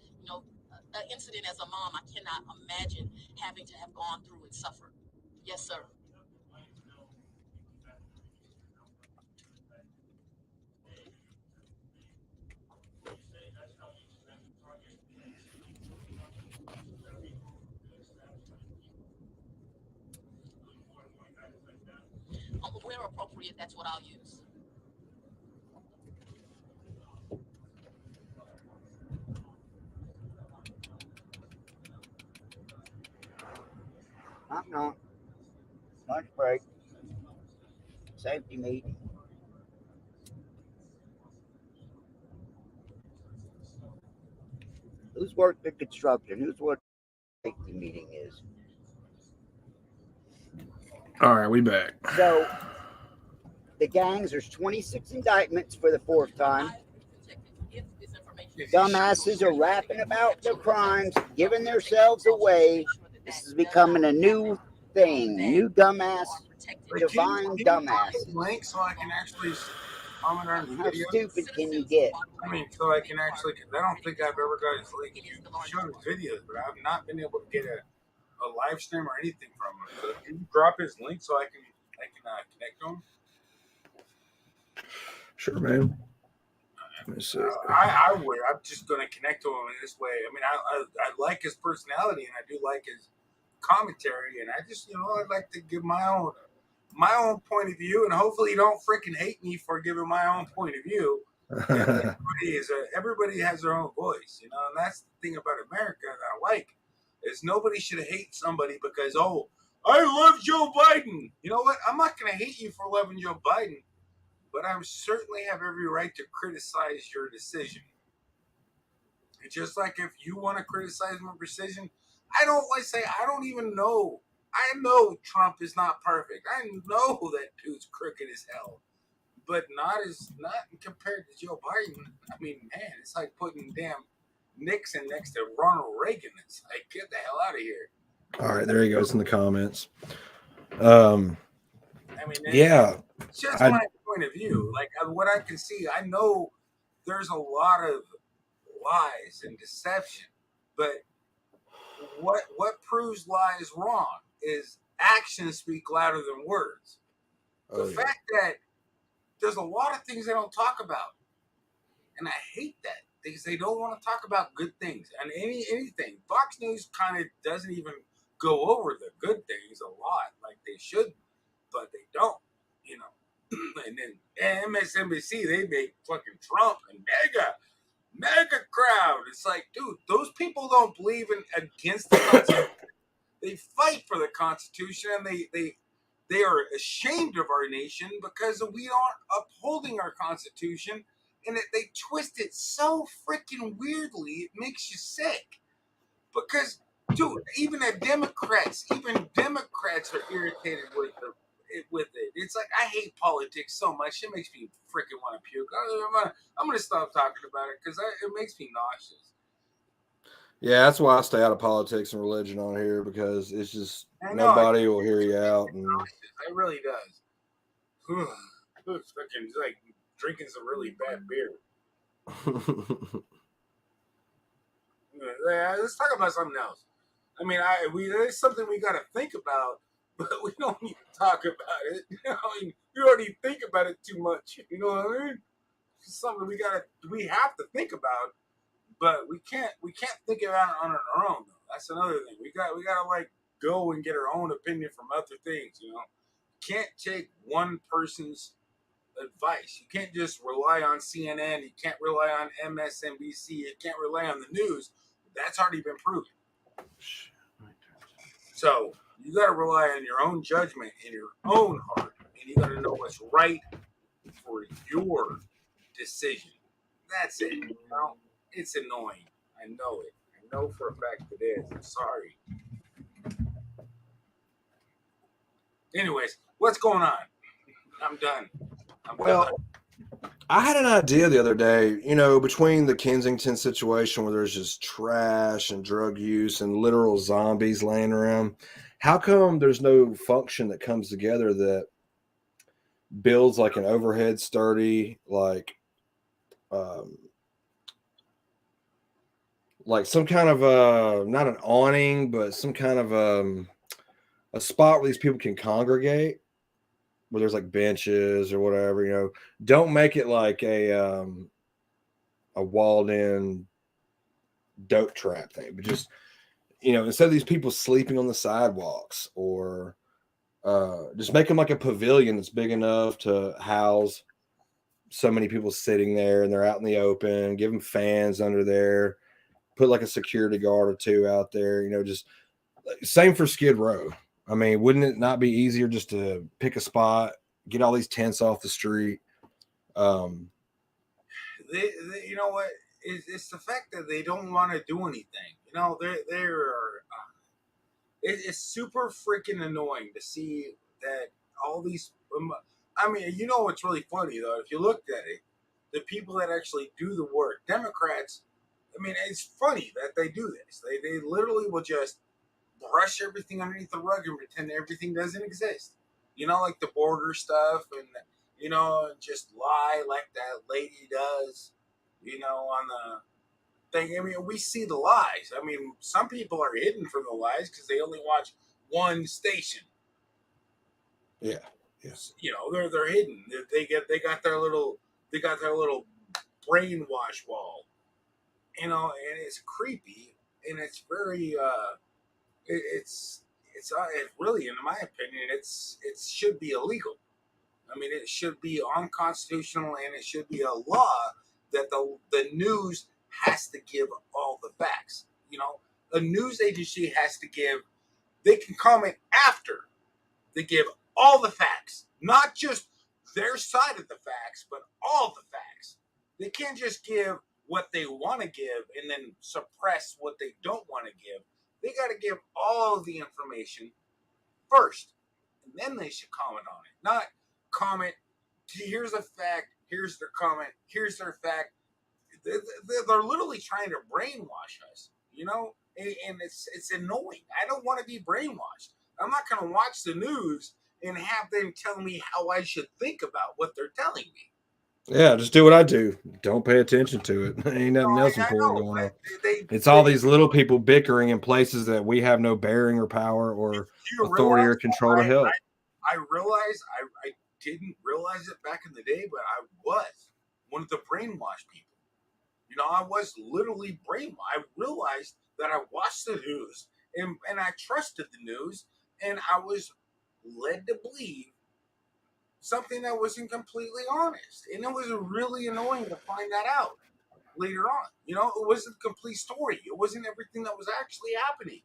An incident as a mom, I cannot imagine having to have gone through and suffered. Yes, sir. Where appropriate, that's what I'll use. No. Lunch break. Safety meeting. Who's worked in construction? Who's what safety meeting is? All right, we back. So the gangs, there's 26 indictments for the fourth time. Dumbasses are rapping about their crimes, giving themselves away. This is becoming a new thing. New dumbass, divine dumbass. Link so I can actually comment on How videos. stupid can you get? I mean, so I can actually. I don't think I've ever got his link. You showed his videos, but I've not been able to get a live stream or anything from him. So can you drop his link so I can connect to him? Sure, man. Let me see. I would. I'm just going to connect to him in this way. I mean, I like his personality and I do like his commentary, and I just I'd like to give my own point of view, and hopefully you don't freaking hate me for giving my own point of view. Everybody has their own voice, and that's the thing about America that I like is nobody should hate somebody because I love Joe Biden. You know what? I'm not going to hate you for loving Joe Biden, but I certainly have every right to criticize your decision. And just like if you want to criticize my decision, I don't even know. I know Trump is not perfect. I know that dude's crooked as hell, but not compared to Joe Biden. I mean, man, it's like putting damn Nixon next to Ronald Reagan. It's like, get the hell out of here. All right, there he goes in the comments. I mean, Yeah, it's just my point of view. Like what I can see, I know there's a lot of lies and deception, but what proves lies wrong is actions speak louder than words. The fact that there's a lot of things they don't talk about, and I hate that because they don't want to talk about good things and anything. Fox News kind of doesn't even go over the good things a lot like they should, but they don't, And then MSNBC, they make fucking Trump and mega crowd. It's like, dude, those people don't believe in against the Constitution. They fight for the Constitution, and they are ashamed of our nation because we aren't upholding our Constitution, and they twist it so freaking weirdly, it makes you sick. Because, dude, even Democrats are irritated with it. It's like, I hate politics so much, it makes me freaking want to puke. I'm gonna stop talking about it because it makes me nauseous. Yeah, that's why I stay out of politics and religion on here because it's just nobody will hear you out. And it really does. It's freaking like drinking some really bad beer. Let's talk about something else. I mean, there's something we got to think about, but we don't need to talk about it. I mean, we already think about it too much. You know what I mean? It's something we have to think about, but we can't think about it on our own. Though. That's another thing. We got to like go and get our own opinion from other things. You can't take one person's advice. You can't just rely on CNN. You can't rely on MSNBC. You can't rely on the news. That's already been proven. So you got to rely on your own judgment and your own heart, and you got to know what's right for your decision. That's it. It's annoying. I know it. I know for a fact it is. I'm sorry. Anyways, what's going on? I'm done. Done. I had an idea the other day, between the Kensington situation where there's just trash and drug use and literal zombies laying around. How come there's no function that comes together that builds like an overhead sturdy, like some kind of not an awning, but some kind of a spot where these people can congregate, where there's like benches or whatever, don't make it like a walled in dope trap thing, but just, instead of these people sleeping on the sidewalks, or just make them like a pavilion that's big enough to house so many people sitting there and they're out in the open, give them fans under there, put like a security guard or two out there, just same for Skid Row. I mean, wouldn't it not be easier just to pick a spot, get all these tents off the street? You know what? it's the fact that they don't want to do anything. You know, it's super freaking annoying to see that all these. I mean, you know what's really funny though? If you looked at it, the people that actually do the work, Democrats. I mean, it's funny that they do this. They literally will just brush everything underneath the rug and pretend everything doesn't exist. You know, like the border stuff, and you know, just lie like that lady does. You know, on the thing. I mean, we see the lies. I mean, some people are hidden from the lies because they only watch one station. Yeah. Yes. You know, they're hidden. They got their little brainwash wall. You know, and it's creepy and it's very it really, in my opinion, it should be illegal. I mean, it should be unconstitutional, and it should be a law that the news has to give all the facts. You know, a news agency has to give. They can comment after they give all the facts, not just their side of the facts, but all the facts. They can't just give what they want to give and then suppress what they don't want to give. They got to give all the information first, and then they should comment on it. Not comment, here's a fact, here's their comment, here's their fact. They're literally trying to brainwash us, you know, and it's annoying. I don't want to be brainwashed. I'm not going to watch the news and have them tell me how I should think about what they're telling me. Yeah, just do what I do. Don't pay attention to it. Ain't nothing else I important know, going on. but It's all these little people bickering in places that we have no bearing or power or do you authority realize or control to help. I realize I didn't realize it back in the day, but I was one of the brainwashed people. You know, I was literally brainwashed. I realized that I watched the news and I trusted the news, and I was led to believe something that wasn't completely honest. And it was really annoying to find that out later on. You know, it wasn't the complete story. It wasn't everything that was actually happening.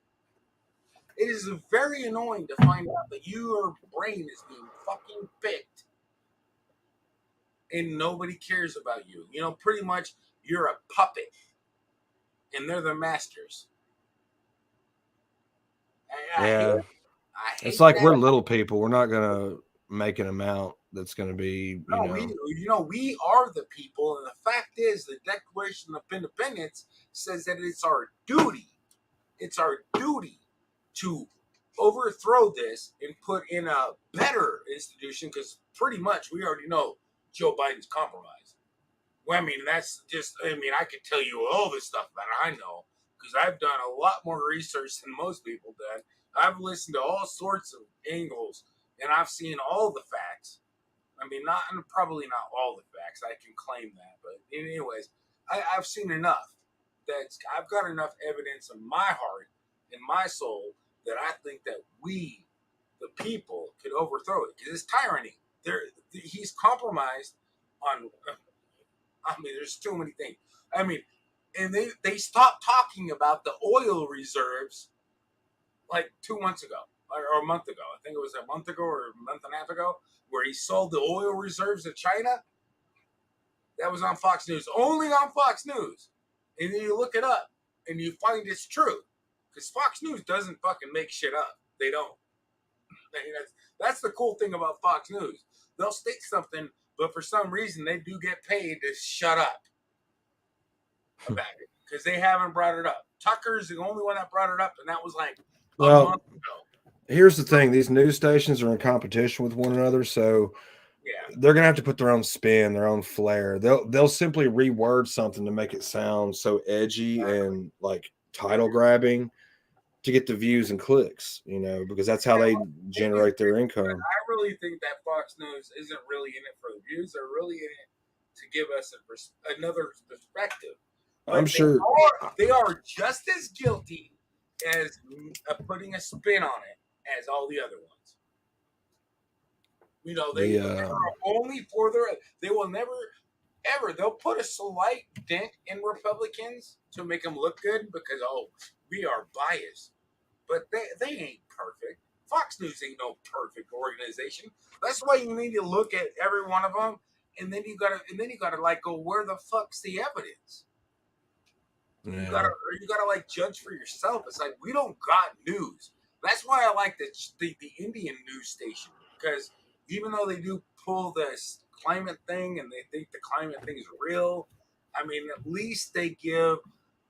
It is very annoying to find out that your brain is being fucking picked and nobody cares about you. You know, pretty much you're a puppet and they're the masters. I Yeah. It's hate like that. we're little people. We're not gonna make an amount that's gonna be, No, we are the people, and the fact is, the Declaration of Independence says that it's our duty. It's our duty to overthrow this and put in a better institution, because pretty much we already know Joe Biden's compromised. Well, I mean, that's just, I mean, I could tell you all this stuff that I know because I've done a lot more research than most people done. I've listened to all sorts of angles and I've seen all the facts. I mean, probably not all the facts. I can claim that, but anyways, I've seen enough. I've got enough evidence in my heart, in my soul, that I think that we, the people, could overthrow it because it's tyranny. He's compromised on. I mean, there's too many things. I mean, and they stopped talking about the oil reserves like 2 months ago or a month ago. I think it was a month ago or a month and a half ago, where he sold the oil reserves to China. That was on Fox News, only on Fox News. And then you look it up and you find it's true, because Fox News doesn't fucking make shit up. They don't. I mean, that's the cool thing about Fox News. They'll state something, but for some reason they do get paid to shut up about it because they haven't brought it up. Tucker's the only one that brought it up, and that was like a month ago. Here's the thing: these news stations are in competition with one another, so they're gonna have to put their own spin, their own flair. They'll simply reword something to make it sound so edgy and like title grabbing to get the views and clicks, you know, because that's how they generate their income. I really think that Fox News isn't really in it for the views. They're really in it to give us another perspective. But I'm sure they are just as guilty as putting a spin on it as all the other ones. You know, they are only for their. They will never, ever. They'll put a slight dent in Republicans to make them look good because we are biased, but they ain't perfect. Fox News ain't no perfect organization. That's why you need to look at every one of them, and then you gotta like go, where the fuck's the evidence? You gotta like judge for yourself. It's like we don't got news. That's why I like the Indian news station, because even though they do pull this climate thing and they think the climate thing is real, I mean, at least they give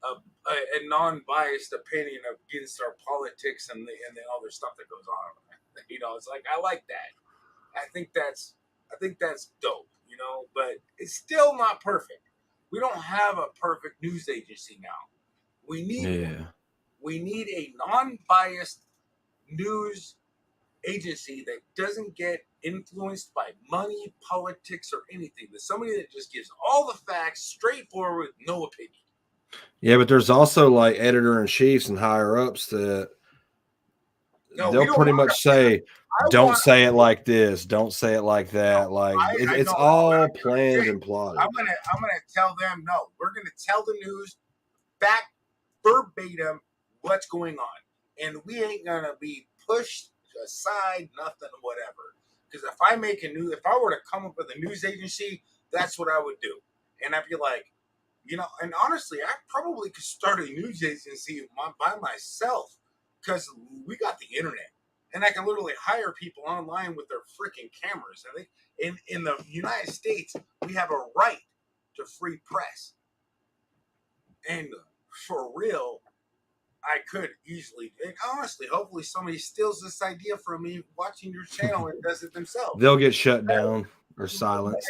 a non-biased opinion against our politics and the other stuff that goes on. You know, it's like I like that. I think that's dope. You know, but it's still not perfect. We don't have a perfect news agency now. We need one. We need a non-biased news agency that doesn't get influenced by money, politics, or anything. There's somebody that just gives all the facts straightforward, with no opinion. Yeah, but there's also like editor-in-chiefs and higher ups that they'll pretty much say, "Don't say it like this. Don't say it like that." Like it's all planned and plotted. I'm gonna tell them no. We're gonna tell the news back verbatim what's going on, and we ain't gonna be pushed aside, nothing, whatever. Because if I were to come up with a news agency, that's what I would do, and I'd be like, you know, and honestly, I probably could start a news agency by myself, because we got the internet, and I can literally hire people online with their freaking cameras. I think in the United States, we have a right to free press, and for real, I could easily, and honestly, hopefully somebody steals this idea from me watching your channel and does it themselves. They'll get shut down or silenced.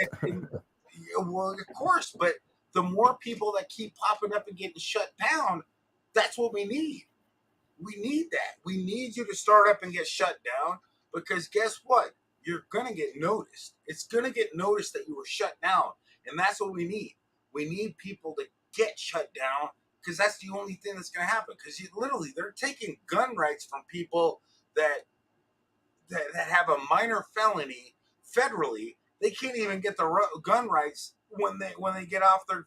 Well, of course, but the more people that keep popping up and getting shut down, that's what we need. We need that. We need you to start up and get shut down, because guess what? You're going to get noticed. It's going to get noticed that you were shut down, and that's what we need. We need people to get shut down, because that's the only thing that's going to happen. Because literally, they're taking gun rights from people that have a minor felony federally. They can't even get the gun rights when they get off their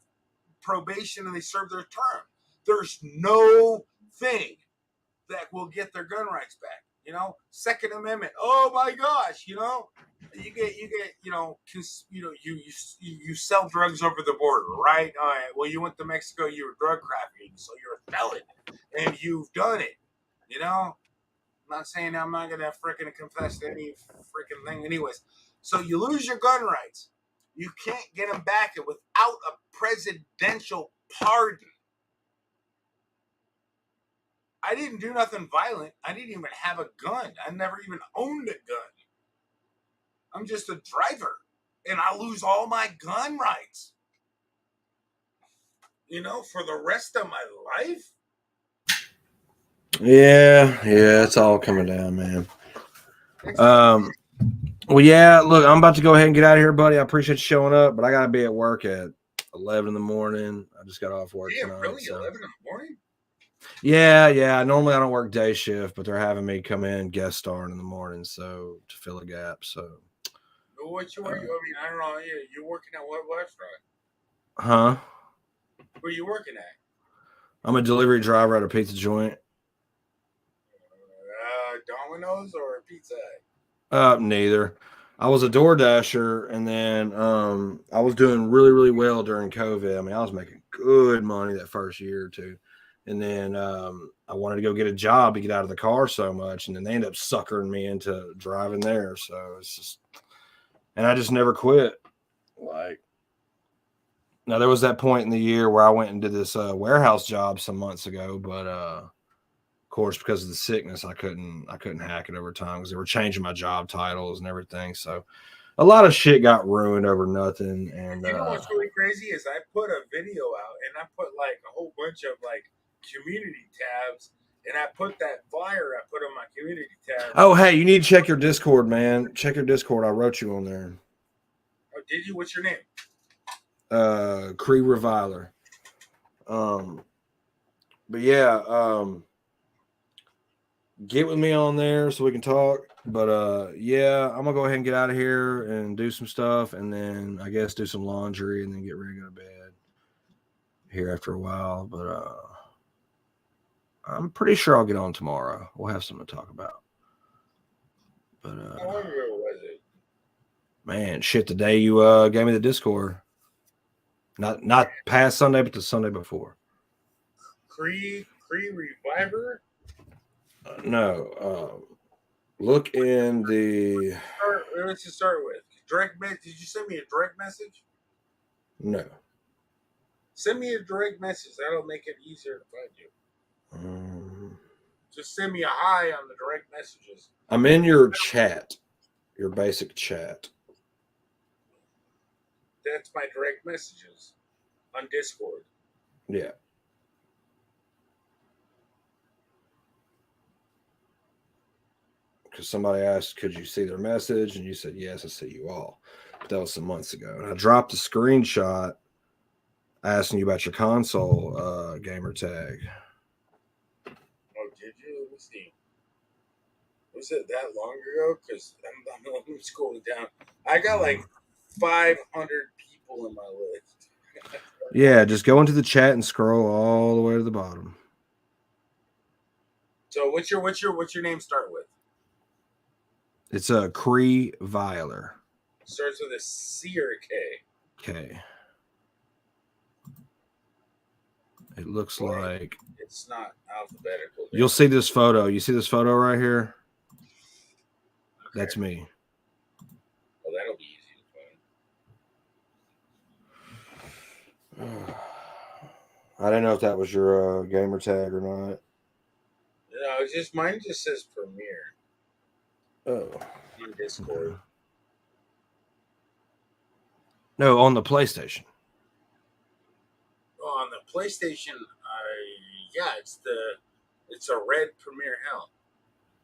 probation and they serve their term. There's no thing that will get their gun rights back. You know, Second Amendment. Oh my gosh, you know, you get you sell drugs over the border, right? All right. Well, you went to Mexico, you were drug trafficking, so you're a felon, and you've done it. You know, I'm not saying I'm not gonna freaking confess to any freaking thing, anyways. So you lose your gun rights. You can't get them back without a presidential pardon. I didn't do nothing violent. I didn't even have a gun. I never even owned a gun. I'm just a driver, and I lose all my gun rights. You know, for the rest of my life. Yeah, it's all coming down, man. Well, yeah, look, I'm about to go ahead and get out of here, buddy. I appreciate you showing up, but I gotta be at work at 11 in the morning. I just got off work tonight. Really? So. 11 in the morning? Yeah. Normally I don't work day shift, but they're having me come in guest starring in the morning, so to fill a gap. So what you working? I mean, I don't know. You're working at what restaurant? Huh? Where you working at? I'm a delivery driver at a pizza joint. Domino's or Pizza Hut? Neither. I was a DoorDasher, and then I was doing really, really well during COVID. I mean, I was making good money that first year or two. And then I wanted to go get a job to get out of the car so much, and then they ended up suckering me into driving there. So it's just, and I just never quit. Like, now there was that point in the year where I went and did this warehouse job some months ago, but of course, because of the sickness, I couldn't hack it over time because they were changing my job titles and everything. So a lot of shit got ruined over nothing. And you know what's really crazy is I put a video out and I put like a whole bunch of like community tabs, and I put that flyer I put on my community tab. Oh, hey, you need to check your Discord, man. Check your Discord. I wrote you on there. Oh, did you? What's your name? Cree Reviler. But yeah, get with me on there so we can talk. But yeah, I'm gonna go ahead and get out of here and do some stuff, and then I guess do some laundry, and then get ready to go to bed here after a while. But I'm pretty sure I'll get on tomorrow. We'll have something to talk about. But how long ago was it? Man, shit, the day you gave me the Discord. Not past Sunday, but the Sunday before. Cree Reviver. No. Look in the. Let's just start with direct message. Did you send me a direct message? No. Send me a direct message. That'll make it easier to find you. Just send me a hi on the direct messages. I'm in your chat, your basic chat. That's my direct messages on Discord. Yeah. Because somebody asked, could you see their message? And you said, yes, I see you all. But that was some months ago. And I dropped a screenshot asking you about your console gamer tag. Oh, did you? Let me see. Was it that long ago? Because I'm scrolling down. I got like 500 people in my list. Yeah, just go into the chat and scroll all the way to the bottom. So what's your name start with? It's a Cree Viler. Starts with a C or a K? Okay. It looks like it's not alphabetical. You'll see this photo. You see this photo right here? Okay. That's me. Well, that'll be easy to find. I didn't know if that was your gamer tag or not. No, it's just mine just says Premiere. Oh. On Discord. Okay. No, on the PlayStation. Oh, on the PlayStation, it's a red Premiere Hell.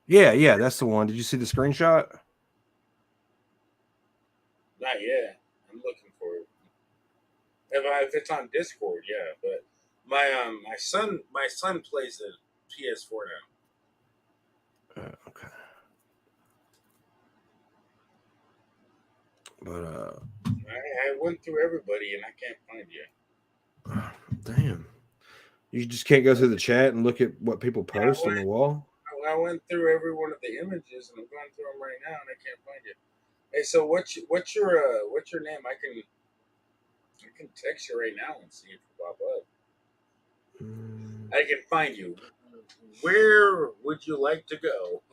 Yeah, that's the one. Did you see the screenshot? Not yet. I'm looking for it. If it's on Discord, yeah. But my son plays the PS4 now. Okay. But I went through everybody and I can't find you. Damn. You just can't go through the chat and look at what people post on the wall? I went through every one of the images and I'm going through them right now and I can't find you. Hey, so what's your name? I can text you right now and see if you pop up. I can find you. Where would you like to go?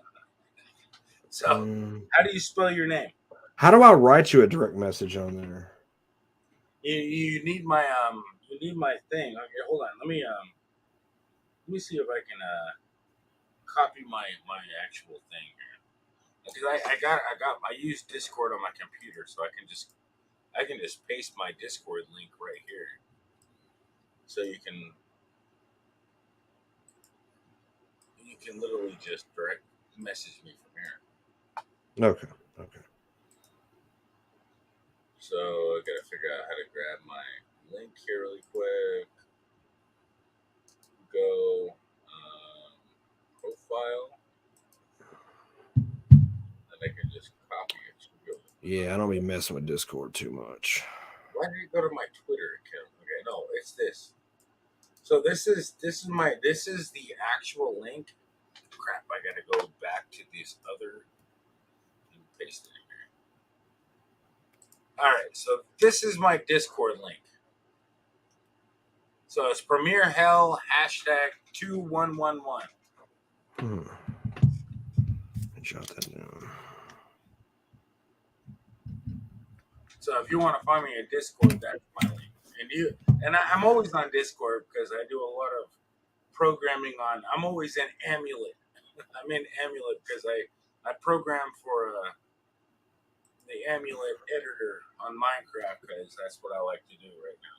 So, how do you spell your name? How do I write you a direct message on there? You need my thing. Okay, hold on. Let me see if I can copy my actual thing here. Because I use Discord on my computer, so I can just paste my Discord link right here. So you can literally just direct message me from here. Okay. So I gotta figure out how to grab my link here really quick. Go profile, and I can just copy it. Yeah, I don't be messing with Discord too much. Why did it go to my Twitter account? Okay, no, it's this. So this is the actual link. Crap, I gotta go back to this other and paste it in here. Alright, so this is my Discord link. So it's Premiere Hell #2111. Jot that down. So if you want to find me in Discord, that's my link. And I'm always on Discord because I do a lot of programming on. I'm always in Amulet. I'm in Amulet because I program for the Amulet editor on Minecraft because that's what I like to do right now.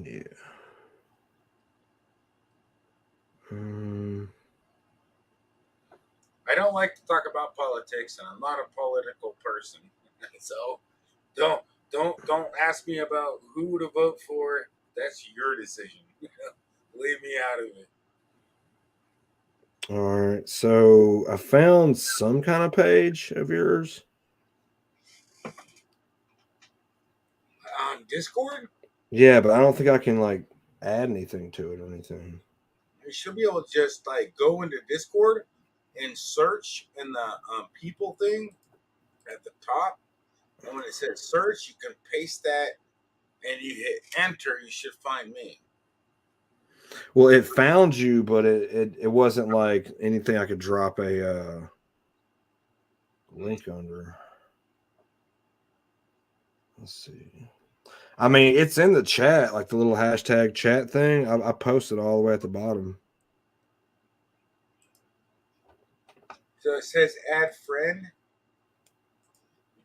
Yeah. I don't like to talk about politics, and I'm not a political person. So don't ask me about who to vote for. That's your decision. Leave me out of it. All right. So I found some kind of page of yours. On Discord? Yeah, but I don't think I can like add anything to it or anything. You should be able to just like go into Discord and search in the people thing at the top. And when it says search, you can paste that and you hit enter, you should find me. Well, it found you, but it wasn't like anything I could drop a link under. Let's see. I mean, it's in the chat, like the little hashtag chat thing. I posted all the way at the bottom. So it says add friend.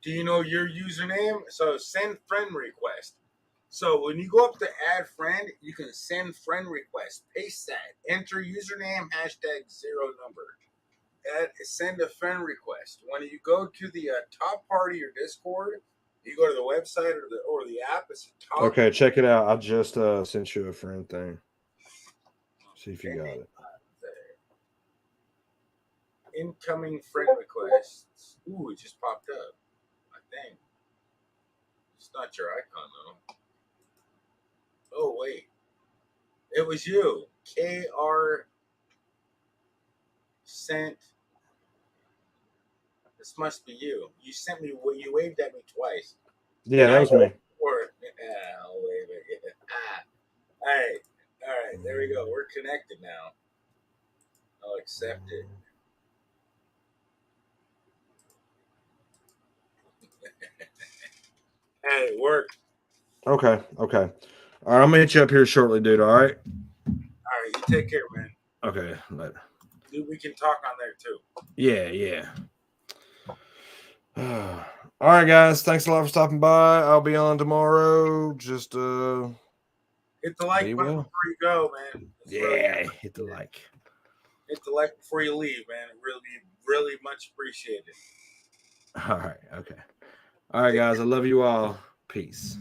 Do you know your username? So send friend request. So when you go up to add friend, you can send friend request. Paste that. Enter username, hashtag 0 number. Send a friend request. When you go to the top part of your Discord, you go to the website or the app. It's the top. Okay, check it out. I just sent you a friend thing. See if you got it. Incoming friend requests. Ooh, it just popped up. I think. It's not your icon though. Oh wait. It was you. KR sent. This must be you. You sent me. You waved at me twice. Yeah, that was me. I'll wave it. All right. There we go. We're connected now. I'll accept it. Hey, it worked. Okay. All right, I'm gonna hit you up here shortly, dude. All right. All right, you take care, man. Okay, later. Dude, we can talk on there too. Yeah. All right, guys. Thanks a lot for stopping by. I'll be on tomorrow. Just hit the like button before you go, man. Hit the like. Hit the like before you leave, man. Really much appreciated. All right. Okay. All right, guys. I love you all. Peace.